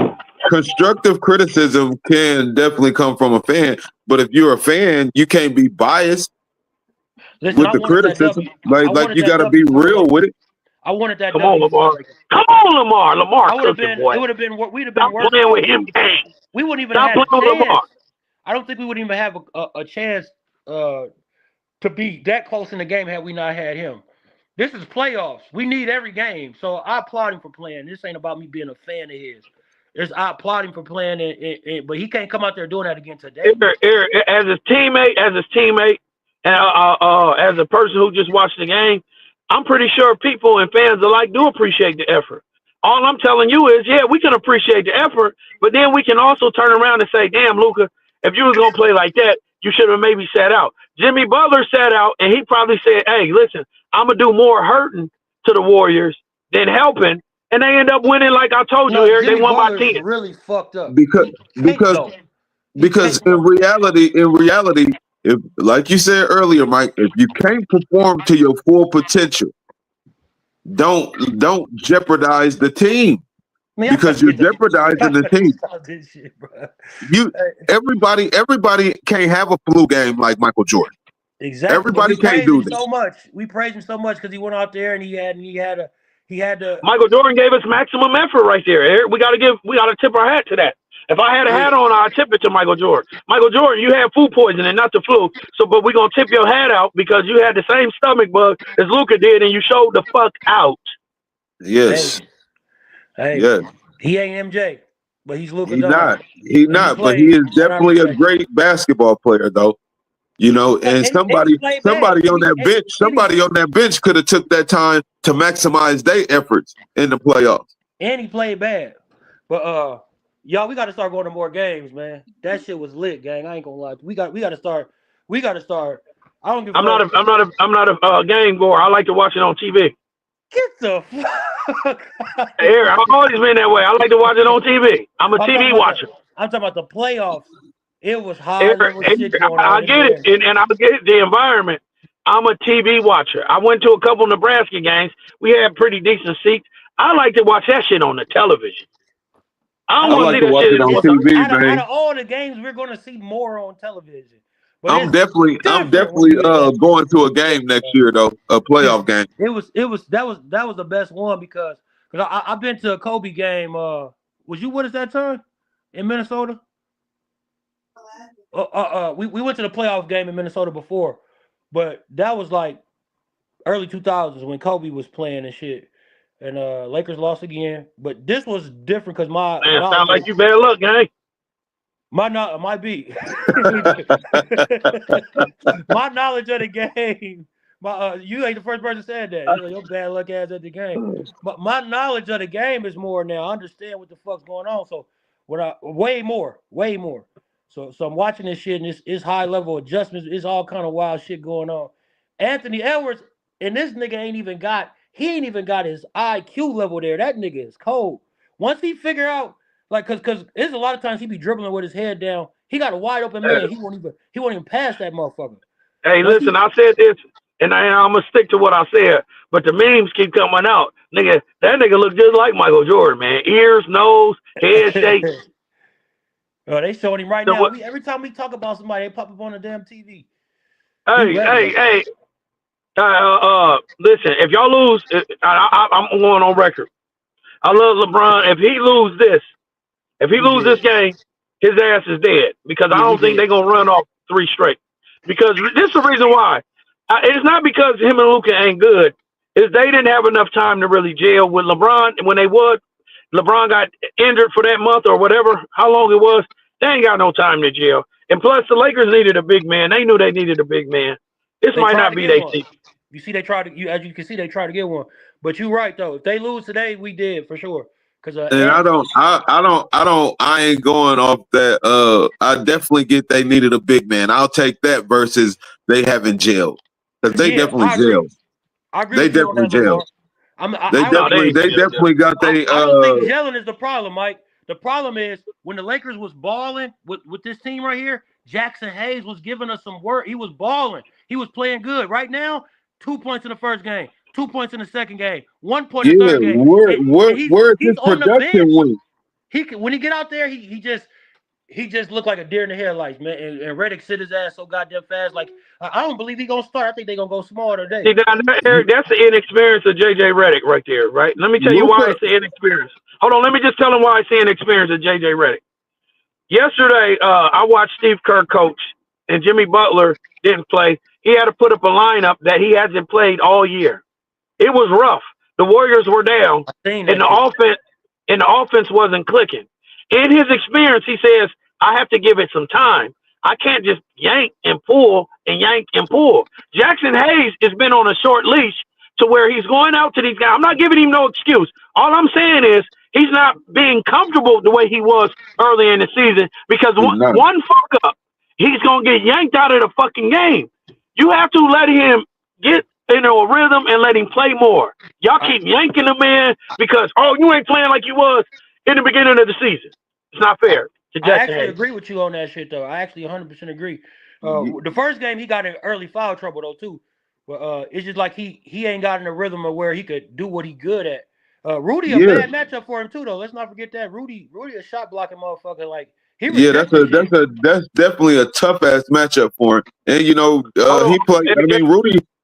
constructive criticism can definitely come from a fan, but if you're a fan, you can't be biased Listen, with I the wanted that criticism. W. I Like wanted you that got to be W so real bad. with it. I wanted that Come on, W so Lamar. bad. Come on, Lamar. Lamar I would have cooking, been. boy. It would have been. We'd have been Stop worse playing off. with him, gang. We wouldn't even Stop have had playing a with Lamar. chance. I don't think we would even have a chance to be that close in the game had we not had him. This is playoffs. We need every game. So I applaud him for playing. This ain't about me being a fan of his. I applaud him for playing, but he can't come out there doing that again today. Eric, as his teammate, and as a person who just watched the game, I'm pretty sure people and fans alike do appreciate the effort. All I'm telling you is, yeah, we can appreciate the effort, but then we can also turn around and say, damn, Luka, if you was gonna play like that, you should have maybe sat out. Jimmy Butler sat out, and he probably said, hey, listen, I'm gonna do more hurting to the Warriors than helping, and they end up winning. Like I told you, No, Eric, they Jimmy won by Butler's 10. really fucked up. because He can't because go. He because can't in go. reality, if like you said earlier, Mike, if you can't perform to your full potential, don't jeopardize the team Man, y'all because better you're get the jeopardizing y'all the better team. stop this shit, bro. You everybody can't have a flu game like Michael Jordan. Exactly, but Everybody we can't praise do him this. so much. We praise him so much because he went out there and he had to Michael Jordan gave us maximum effort right there, Eric. We gotta tip our hat to that. If I had a yeah. hat on, I'd tip it to Michael Jordan. Michael Jordan, you had food poisoning, not the flu. So, but we're gonna tip your hat out because you had the same stomach bug as Luca did, and you showed the fuck out. Yes, Hey, hey, yes. he ain't MJ, but he's Luka He Doncic, not. He and he not, but he played, is and I definitely a respect it. great basketball player though. You know, and And he played bad. somebody on that bench could have took that time to maximize their efforts in the playoffs. And he played bad. But y'all, we got to start going to more games, man. That shit was lit, gang. I ain't gonna lie. We got to start. We got to start. I don't give a fuck. I'm not a game goer. I like to watch it on TV. Get the fuck. Eric, I've always been that way. I like to watch it on TV. I'm a I'm talking TV about watcher. the playoffs. It was high Eric, level shit going I on in get it, there. and I get it, the environment. I'm a TV watcher. I went to a couple Nebraska games. We had pretty decent seats. I like to watch that shit on the television. I I don't I want to mean, like see to that watch shit it on it's TV, out man. of all the games we're gonna see more on television, but I'm it's different when definitely you in that going to a situation. game next year though, a playoff game. That was the best one because I've been to a Kobe game. Was you with us that time in Minnesota? We went to the playoff game in Minnesota before, but that was like early 2000s when Kobe was playing and shit. And Lakers lost again, but this was different because my Man, knowledge sound like you bad luck, gang. might be my knowledge of the game. You ain't the first person said that. Your bad luck ass at the game. But my knowledge of the game is more now. I understand what the fuck's going on. So way more. So I'm watching this shit and it's high level adjustments. It's all kind of wild shit going on. Anthony Edwards and this nigga ain't even got his IQ level there. That nigga is cold. Once he figure out like cause there's a lot of times he be dribbling with his head down. He got a wide open man. He won't even pass that motherfucker. Hey, Once listen, he I said this, and I'm gonna stick to what I said. But the memes keep coming out, nigga. That nigga look just like Michael Jordan, man. Ears, nose, head shape. oh, they showing him right So now. what? Every time we talk about somebody, they pop up on the damn TV. He Hey, ready. hey, hey. Listen. If y'all lose, I'm going on record. I love LeBron. If he He lose did. this game, his ass is dead because I Yeah, he don't think did. they're gonna run off 3 straight. Because this is the reason why. It's not because him and Luka ain't good. is they didn't have enough time to really gel with LeBron. When they would, LeBron got injured for that month or whatever, how long it was. They ain't got no time to gel. And plus, the Lakers needed a big man. They knew they needed a big man. This They might tried not to be get their one. season. You see, they tried to. As you can see, they tried to get one. But you're right though. If they lose today, we did for sure. Because And I ain't going off that. I definitely get they needed a big man. I'll take that versus they haven't gelled. Because they yeah, definitely I agree. gelled. I agree They with you on definitely that, gelled. Lamar. I They No, they definitely ain't they gelled yet. definitely got they I don't think gelling is the problem, Mike. The problem is when the Lakers was balling with this team right here, Jackson Hayes was giving us some work. He was balling. He was playing good. Right now, 2 points in the first game, 2 points in the second game, 1 point in the yeah. third game. And Where's he's his on the production bench. went? When he get out there, he just looked like a deer in the headlights, man. And Reddick sit his ass so goddamn fast. Like I don't believe he gonna start. I think they gonna go small today. See, down there, Eric, that's the inexperience of J.J. Redick right there, right? Let me tell you why Luka, it's the inexperience. Hold on, let me just tell him why it's the inexperience of J.J. Redick. Yesterday, I watched Steve Kerr coach, and Jimmy Butler didn't play. He had to put up a lineup that he hasn't played all year. It was rough. The Warriors were down, I seen and that shit. the offense wasn't clicking. In his experience, he says, "I have to give it some time. I can't just yank and pull and yank and pull." Jackson Hayes has been on a short leash to where he's going out to these guys. I'm not giving him no excuse. All I'm saying is he's not being comfortable the way he was early in the season because he's not. one fuck up, he's gonna get yanked out of the fucking game. You have to let him get into a rhythm and let him play more. Y'all keep yanking the man because you ain't playing like you was in the beginning of the season. It's not fair to I Jackson actually Hayes. agree with you on that shit though. I actually 100% agree. The first game he got in early foul trouble though too. But it's just like he ain't got in a rhythm of where he could do what he good at. Rudy a Yeah, bad matchup for him too though. Let's not forget that Rudy a shot blocking motherfucker. Like he yeah. restricted shit. That's definitely a tough ass matchup for him. And Hold on. he played. I mean,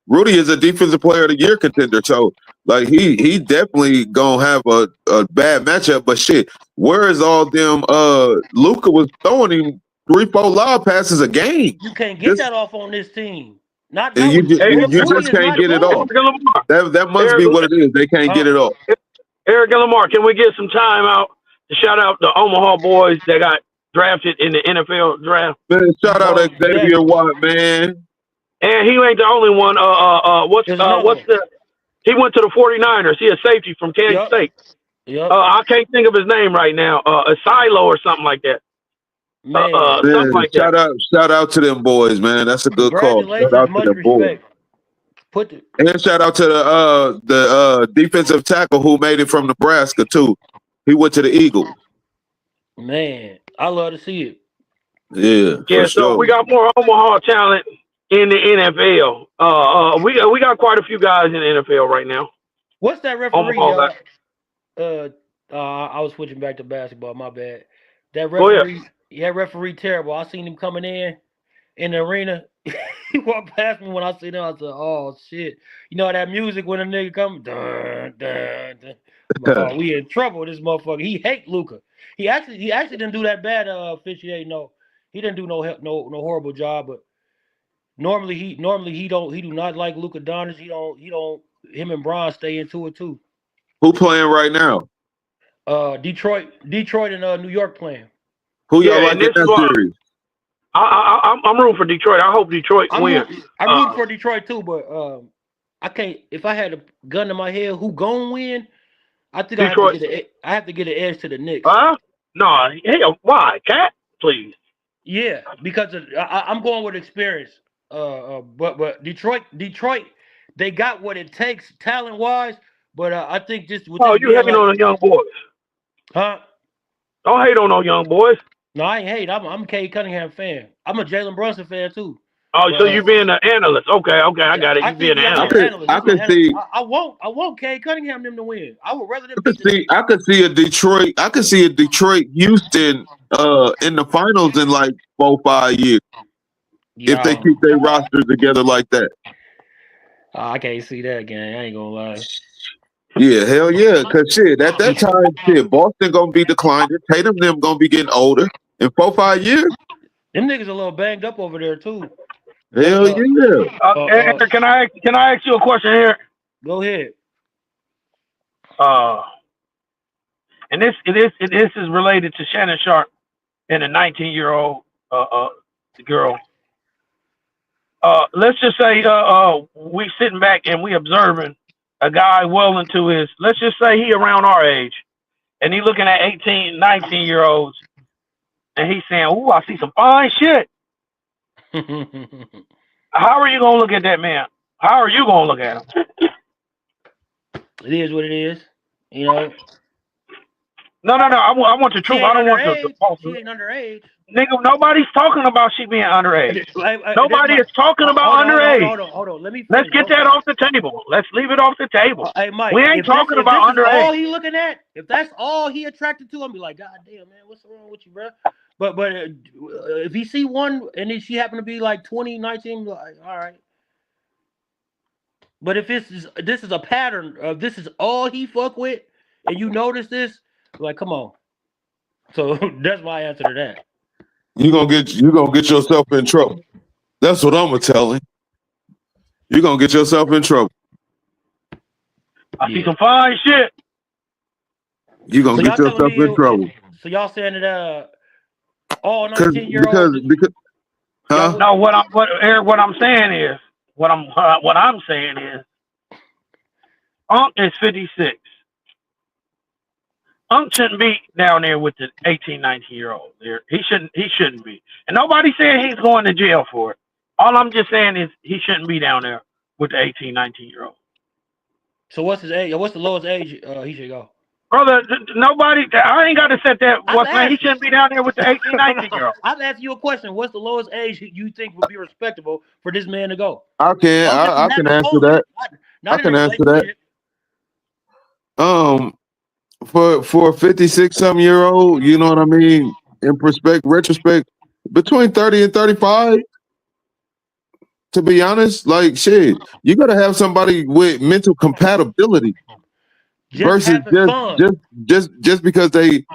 Rudy is a defensive player of the year contender. So like he definitely gonna have a bad matchup. But shit, where is all them? Luka was throwing him 3-4 lob passes a game. You can't get Just that off on this team. Not and not with Hey, you Rudy just is can't not get it doing off. it. That must Eric, be what it is. They can't get it off. Eric and Lamar, can we get some time out to shout out the Omaha boys that got drafted in the NFL draft? Man, shout out Most Xavier definitely. Watt, man. And he ain't the only one. There's another one. He went to the 49ers. He a safety from Kansas Yep. State. Yep. I can't think of his name right now. A Silo or something like that. Man. Something like that. Shout out to them boys, man. That's a good call. Shout Congratulations, out to much them boys. respect. Put the And shout out to the defensive tackle who made it from Nebraska too. He went to the Eagles. man, I love to see it. Yeah, Yeah, for so sure. we got more Omaha talent in the NFL. We got quite a few guys in the NFL right now. What's that referee? Omaha guys. I was switching back to basketball. My bad. That Go ahead. referee, referee terrible. I seen him coming in the arena. He walked past me when I seen him. I said, "Oh shit!" You know that music when a nigga come, dun, dun, dun. Oh, we in trouble. This motherfucker. He hate Luka. He actually didn't do that bad. Officiating. No, he didn't do no horrible job. But normally he do not like Luka Doncic. He don't. Him and Bron stay into it too. Who playing right now? Detroit and New York playing. Who y'all Yeah, like and in this is that why series? I'm rooting for Detroit. I hope Detroit I'm wins. rooting for Detroit too, but I can't. If I had a gun to my head, who gonna win? I think Detroit. I have to get an edge to the Knicks. No, hell, why, Cat? Please. Yeah, because I'm going with experience. But Detroit, they got what it takes talent wise. But I think just with Oh, this you being hating like, on the young boys? huh? Don't hate on no young boys. No, I ain't hate. I'm a Cade Cunningham fan. I'm a Jalen Brunson fan too. Oh, But so you being an analyst? Okay, I got it. I You being think an I'm I an analyst. could analyst. I I'm an could analyst. see I want Cade Cunningham them to win. I would rather them beat the Knicks. I could see a Detroit Houston in the finals in like 4-5 years if they Yeah, keep their rosters together like that. I can't see that game. I ain't gonna lie. Yeah, hell yeah. Cause shit, at that time, shit, Boston gonna be declining. Tatum them gonna be getting older in 4-5 years. Them niggas a little banged up over there too. But Hell yeah. Eric, can I ask you a question here? Go ahead. And this is related to Shannon Sharpe and a 19-year-old girl. Let's just say we sitting back and we observing a guy well into his. Let's just say he around our age, and he looking at 18, 19-year-olds, and he's saying, "Ooh, I see some fine shit." How are you gonna look at that man? How are you gonna look at him? It is what it is. You know. No. I want the truth. I don't want the false. She ain't underage. Nigga, nobody's talking about she being underage. Nobody is talking about underage. Hold on. Let me finish. Let's get that off the table. Let's leave it off the table. Hey, Mike, we ain't talking about underage. All he looking at, if that's all he attracted to, I'm be like, God damn, man, what's wrong with you, bro? But if he see one and then she happen to be like 20, 19, like, all right. But if this is a pattern of this is all he fuck with, and you notice this, like, come on. So that's my answer to that. You gonna get yourself in trouble. That's what I'm gonna tell him. You're gonna get yourself in trouble. I see some fine shit. You're gonna get yourself in trouble. So y'all saying that all 19-year-olds huh? No, Eric, what I'm saying is Unc is 56. Unc shouldn't be down there with the 18, 19-year-old. He shouldn't be. And nobody's saying he's going to jail for it. All I'm just saying is he shouldn't be down there with the 18, 19-year-old. So what's his age? What's the lowest age he should go? Brother, nobody, I ain't got to set that. He shouldn't be down there with the 18, 19-year-old. I'm asking you a question. What's the lowest age you think would be respectable for this man to go? I can answer that. I can answer that. For a 56-something-year-old, you know what I mean? In retrospect, between 30 and 35, to be honest, like shit, you gotta have somebody with mental compatibility versus just because they.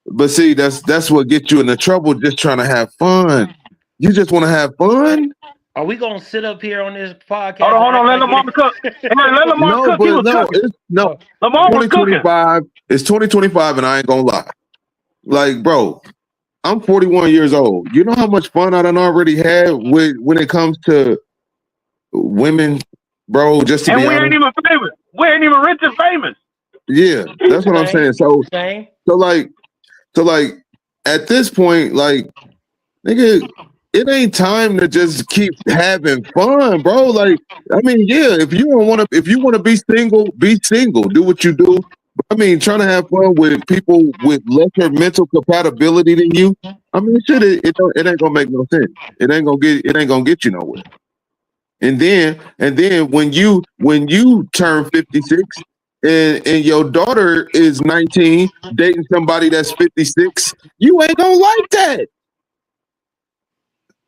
But see, that's what gets you into trouble. Just trying to have fun. You just want to have fun. Are we gonna sit up here on this podcast? Hold on, let Lamar cook. Let Lamar cook. No, Lamar was cooking. It's 2025, and I ain't gonna lie. Like, bro, I'm 41 years old. You know how much fun I done already had when it comes to women, bro. Just to be honest, ain't even famous. We ain't even rich and famous. Yeah, that's what I'm saying. So like, at this point, like, nigga. It ain't time to just keep having fun, bro. Like, I mean, yeah, if you want to be single, be single. Do what you do. But, I mean, trying to have fun with people with lesser mental compatibility than you. I mean, shit, it ain't gonna make no sense. It ain't gonna get you nowhere. And then when you turn 56 and your daughter is 19, dating somebody that's 56, you ain't gonna like that.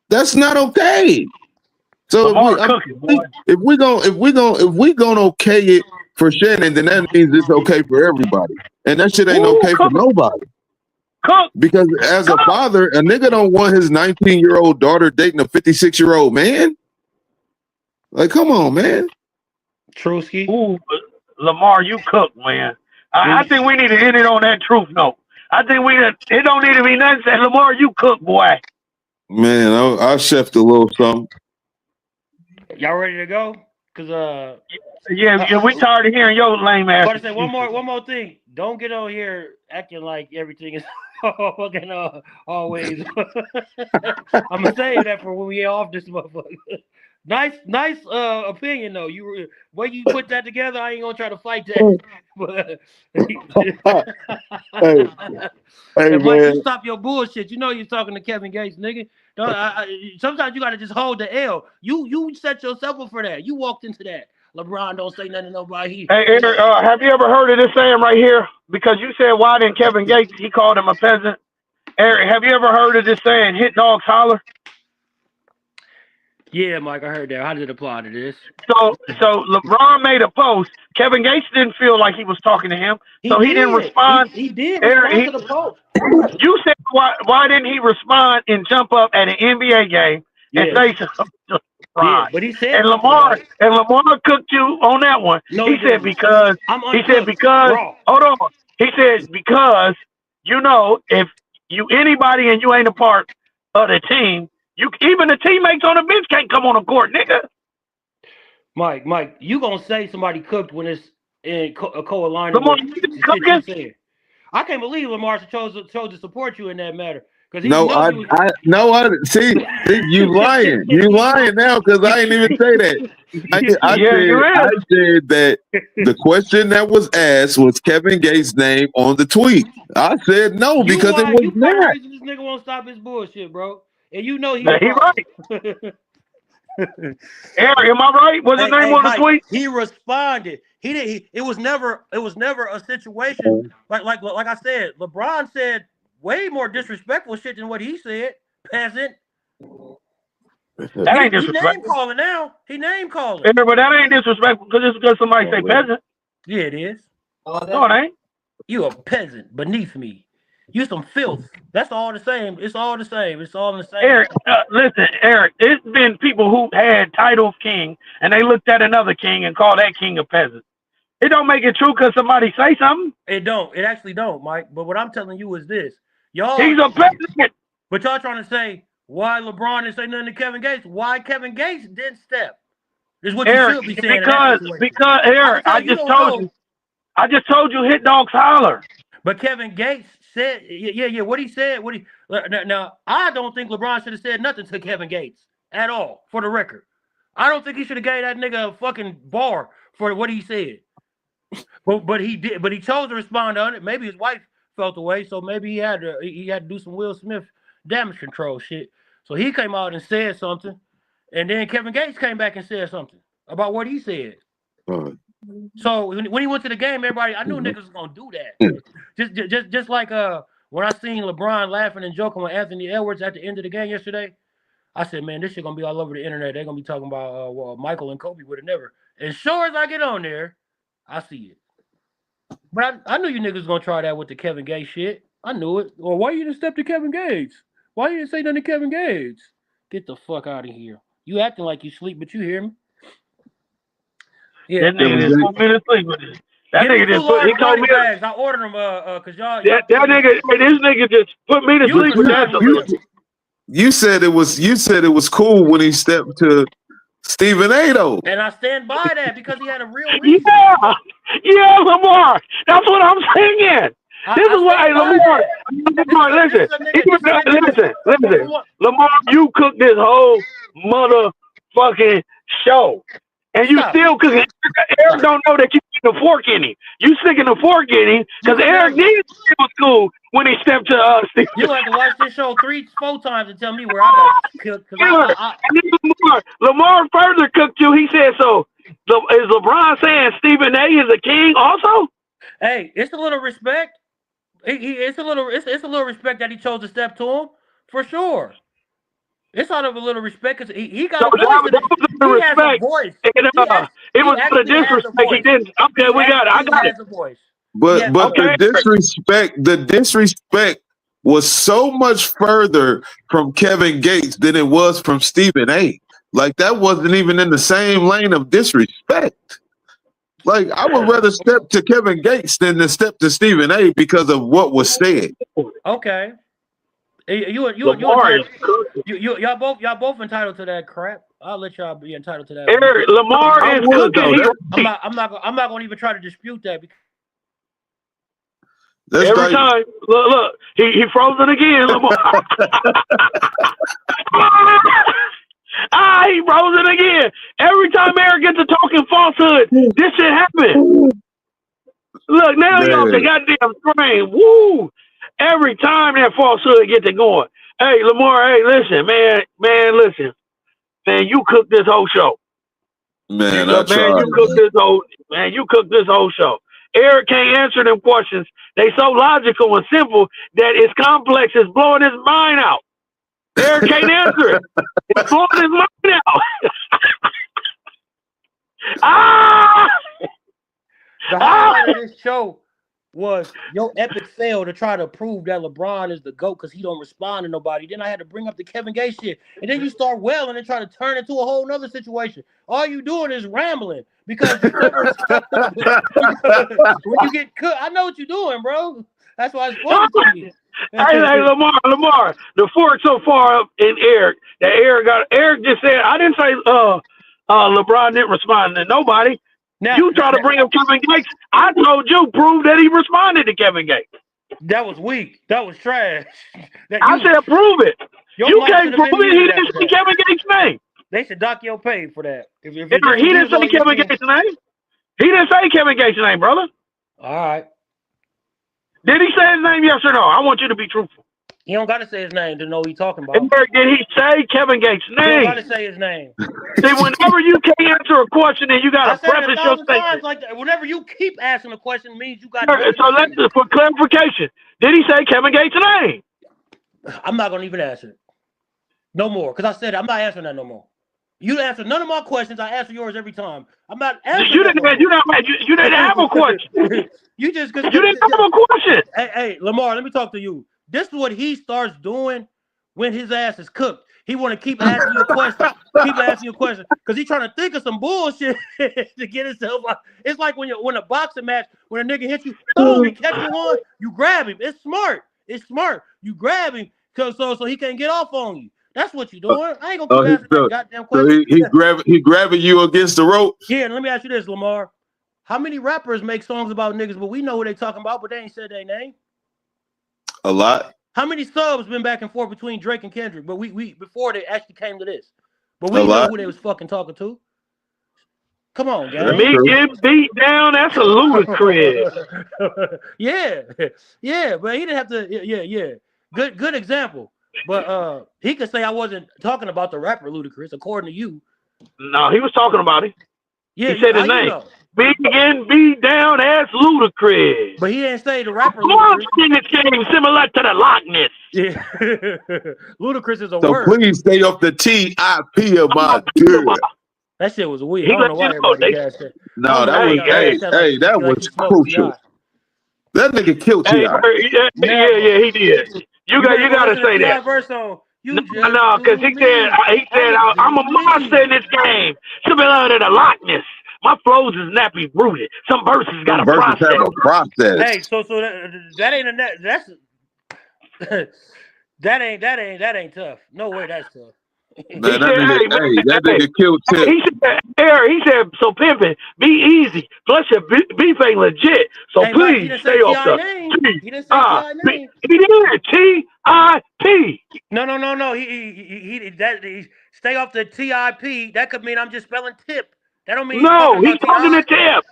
That's not okay. So if we gonna okay it for Shannon, then that means it's okay for everybody, and that shit ain't okay for nobody. Because as a father, a nigga don't want his 19-year-old daughter dating a 56-year-old man. Like, come on, man. Truski. Ooh, Lamar, you cook, man. I think we need to end it on that truth note. I think it don't need to be nothing. Say, Lamar, you cook, boy. Man, I chefed a little something. Y'all ready to go? Cause yeah, we tired of hearing your lame ass. I want to say one more thing. Don't get on here acting like everything is fucking always. I'm gonna say that for when we get off this motherfucker. Nice opinion though. When you put that together, I ain't gonna try to fight that. Hey, Mike, you stop your bullshit. You know you're talking to Kevin Gates, nigga. Sometimes you gotta just hold the L. You set yourself up for that. You walked into that. LeBron don't say nothing to nobody. Hey, Eric, have you ever heard of this saying right here? Because you said, why didn't Kevin Gates? He called him a peasant. Eric, have you ever heard of this saying, hit dogs holler? Yeah, Mike, I heard that. How did it apply to this? So LeBron made a post. Kevin Gates didn't feel like he was talking to him, he didn't respond. He did respond to the post. You said, why didn't he respond and jump up at an NBA game and say something? Yeah, LeBron. but he said And something about Lamar it. and Lamar cooked you on that one. No, He he said didn't. because I'm he said uncooked, because raw. hold on. He said because if you anybody and you ain't a part of the team, you even the teammates on the bench can't come on the court, nigga. Mike, you gonna say somebody cooked when it's co-aligning Lamar, with you the think shit you cooking? said. I can't believe Lamar chose to support you in that matter because he No, know I, you was. I, no, I see you lying. You lying now because I ain't even say that. I Yeah, you is. said that the question that was asked was Kevin Gates' name on the tweet. I said no You because it why was you part of the not. reason this nigga won't stop his bullshit, bro. And you know he Now, the he problem. right. Eric, am I right? Was his name Hey, on the Mike, tweet? he responded. He did. It was never a situation like I said. LeBron said way more disrespectful shit than what he said. Peasant. That ain't He name disrespectful. calling now. He name calling. Eric, but that ain't disrespectful because just because somebody say peasant. Yeah, it is. No, it ain't. You a peasant beneath me. You some filth. That's all the same. It's all the same. It's all in the same. Eric, listen, Eric, it's been people who had titles king and they looked at another king and called that king a peasant. It don't make it true because somebody say something. It don't. It actually don't, Mike. But what I'm telling you is this: y'all. He's a peasant. But y'all trying to say why LeBron didn't say nothing to Kevin Gates? Why Kevin Gates didn't step? Is what you Eric, should be saying in that situation. because I can Eric, tell you don't know. I just told you hit dogs holler. But Kevin Gates said, yeah. What he said, now I don't think LeBron should have said nothing to Kevin Gates at all. For the record, I don't think he should have gave that nigga a fucking bar for what he said. But he did. But he chose to respond on it. Maybe his wife felt away, so maybe he had to do some Will Smith damage control shit. So he came out and said something, and then Kevin Gates came back and said something about what he said. So when he went to the game, everybody, I knew niggas was gonna do that. Just like when I seen LeBron laughing and joking with Anthony Edwards at the end of the game yesterday, I said, man, this shit gonna be all over the internet. They're gonna be talking about well, Michael and Kobe would have never. As sure as I get on there, I see it. But I knew you niggas was gonna try that with the Kevin Gates shit. I knew it. Or why you didn't step to Kevin Gates? Why you didn't say nothing to Kevin Gates? Get the fuck out of here. You acting like you sleep, but you hear me. Yeah. That nigga just put me to sleep with it. That Give me nigga 2 just put. large He told brownie me bags. I ordered them cause y'all that nigga. Hey, this nigga just put me to you sleep was with that done with him. delivery. You said it was cool when he stepped to Stephen A. though. And I stand by that because he had a real reason. Yeah, Lamar. That's what I'm saying. This is why, hey, Lamar. Listen. Lamar, you cooked this whole motherfucking show, and you still cooking. Eric don't know that you stick a fork in him. You sticking a fork in him because Eric needed to go to school when he stepped to Steve. You have to watch this show 3-4 times to tell me where I got cooked. Lamar further cooked you. He said so. Is LeBron saying Stephen A. is a king also? Hey, it's a little respect. It's a little respect that he chose to step to him for sure. It's out of a little respect because he got a voice. He has a voice. It was out of disrespect. He didn't. Okay, we got it. I got it. Has a voice. But the disrespect was so much further from Kevin Gates than it was from Stephen A. Like that wasn't even in the same lane of disrespect. Like I would rather step to Kevin Gates than to step to Stephen A. because of what was said. Okay. Y'all both entitled to that crap. I'll let y'all be entitled to that. Eric, Lamar is cooking. I'm not gonna even try to dispute that. Every time, look, he frozen again, Lamar. He frozen again. Every time Eric gets to talking falsehood, this shit happen. Look, now he off the goddamn train. Woo! Every time that falsehood gets it going. Hey, Lamar, hey, listen, man, listen. Man, you cooked this whole show. Man, you cooked this whole show. Eric can't answer them questions. They so logical and simple that it's complex. It's blowing his mind out. Eric can't answer it. It's blowing his mind out. The highlight of this show was your epic fail to try to prove that LeBron is the GOAT because he don't respond to nobody. Then I had to bring up the Kevin Gates shit. And then you start wailing and try to turn into a whole nother situation. All you doing is rambling because you never when you get cooked. I know what you're doing, bro. That's why it's funny to me. Hey, Lamar, the fork so far up in Eric that Eric just said, I didn't say LeBron didn't respond to nobody. You try to bring up Kevin Gates. I told you, prove that he responded to Kevin Gates. That was weak. That was trash. I said prove it. You can't prove it. He didn't say Kevin Gates' name. They should dock your pay for that. If he didn't say Kevin Gates' name. He didn't say Kevin Gates' name, brother. All right. Did he say his name, yes or no? I want you to be truthful. He don't got to say his name to know what he's talking about. Did he say Kevin Gates' name? He don't got to say his name. See, whenever you can't answer a question, then you got to preface your statement. Like that. Whenever you keep asking a question, means you got to. So let's for clarification. Did he say Kevin Gates' name? I'm not gonna even answer it. No more, because I said I'm not answering that no more. You answer none of my questions. I answer yours every time. I'm not answering. You didn't have a question. You didn't have a question. Hey, Lamar, let me talk to you. This is what he starts doing when his ass is cooked. He want to keep asking you a question, because he's trying to think of some bullshit to get himself out. It's like when a boxing match, when a nigga hits you, boom, he catch you on, you grab him. It's smart. You grab him so he can't get off on you. That's what you're doing. I ain't gonna keep asking that goddamn question. So he grabbing you against the rope. Yeah, and let me ask you this, Lamar. How many rappers make songs about niggas, but we know who they talking about, but they ain't said their name? A lot. How many subs been back and forth between Drake and Kendrick? But we before they actually came to this. But we know who they was fucking talking to. Come on, guys. Me get beat down, that's a ludicrous. Yeah, but he didn't have to. Yeah. Good example. But he could say I wasn't talking about the rapper Ludacris, according to you. No, he was talking about it. Yeah, he said his name. Getting beat down as Ludacris. But he didn't say the rapper Ludacris. In this game similar to the Loch Ness. Yeah. Ludacris is a so word. So please stay off the TIP of my dude. That shit was weird. I don't know why everybody gassed it. No, that was crucial. That nigga killed T.I. Yeah, he did. You got to say that. No, because he said, I'm a monster in this game. Similar to the Loch Ness. My flows is nappy rooted. Some verses got a process. Hey, so that ain't that ain't tough. No way, that's tough. Man, that nigga killed Tip. He said, so pimping, be easy. Plus your beef ain't legit. So please stay off the He didn't say T.I. name. He did T-I-P. No. He stay off the T-I-P. That could mean I'm just spelling tip. That don't mean he's talking to Tip.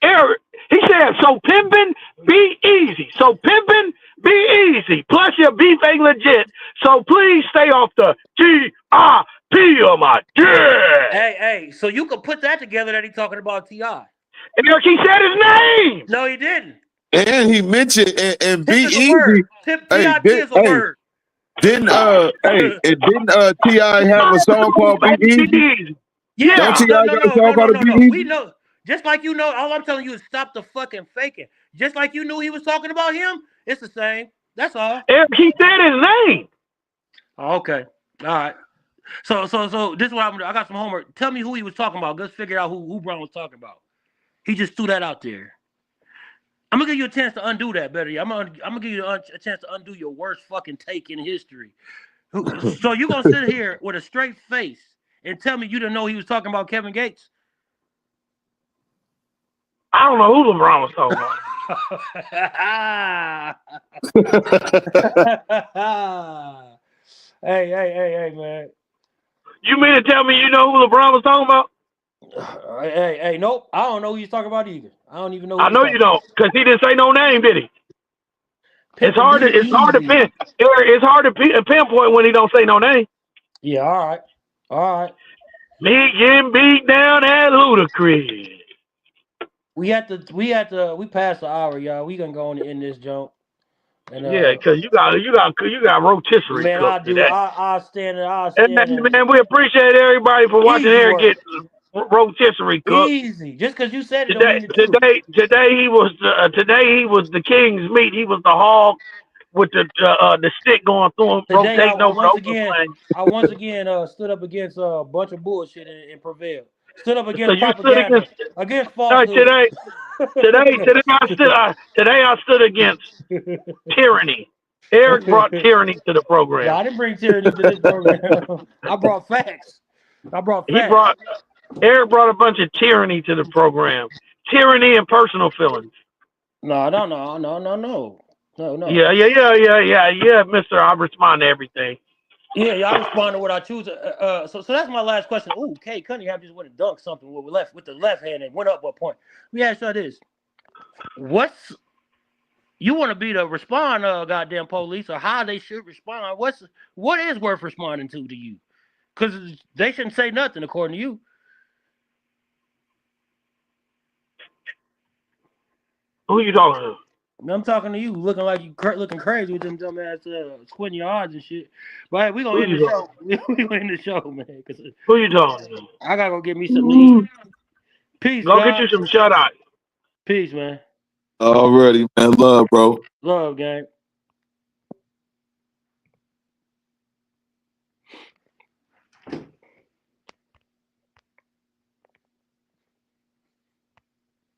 Eric, he said, so pimping, be easy. So pimping, be easy. Plus your beef ain't legit. So please stay off the T-I-P of my dick. Hey, so you could put that together that he's talking about T.I. Eric, he said his name. No, he didn't. And he mentioned and be easy. T.I.P. is a word. Didn't T.I. have a song called Be Easy? Yeah. Don't T.I. got a song called Be Easy? We know. Just like you know, all I'm telling you is stop the fucking faking. Just like you knew he was talking about him, it's the same. That's all. Eric, he said his name. Okay. All right. So this is what I'm doing. I got some homework. Tell me who he was talking about. Let's figure out who Brown was talking about. He just threw that out there. I'm gonna give you a chance to undo that, better. I'm gonna give you a chance to undo your worst fucking take in history. So you gonna sit here with a straight face and tell me you didn't know he was talking about Kevin Gates? I don't know who LeBron was talking about. Hey, man. You mean to tell me you know who LeBron was talking about? Hey, nope. I don't know who he's talking about either. I don't even know. I know you don't, because he didn't say no name, did he? It's hard to pinpoint when he don't say no name. Yeah, all right. Me getting beat down at Ludacris. We passed the hour, y'all. We gonna go on to end this jump. And, yeah, because you got rotisserie. Man, I'll stand. And, man, we appreciate everybody for watching Eric get rotisserie cook. Easy. Just because you said it don't Today, mean the truth. today he was the king's meat. He was the hog with the stick going through him, Today, rotating over the open flame. I once again stood up against a bunch of bullshit and prevailed. Stood up So against you stood propaganda, against uh, falsehood. today today I stood against tyranny. Eric brought tyranny to the Yeah, program. I didn't bring tyranny to this program. I brought facts. He brought Eric brought a bunch of tyranny to the program. Tyranny and personal feelings. No. Yeah, Mister. I respond to everything. Yeah, y'all respond to what I choose. So that's my last question. Ooh, Kay Cunningham just went and dunked something with the left hand and went up a point. Let me ask you this: What's you want to be the respond, goddamn police, or how they should respond? What is worth responding to you? Because they shouldn't say nothing according to you. Who you talking to? I'm talking to you, looking like you looking crazy with them dumbass squinting your eyes and shit. But hey, we gonna end the show. We gonna end the show, man. Cause Who you talking to? I gotta go get me something to eat. Peace, Go get you God. some shut eye. Peace, man. Already, man. Love, bro. Love, gang.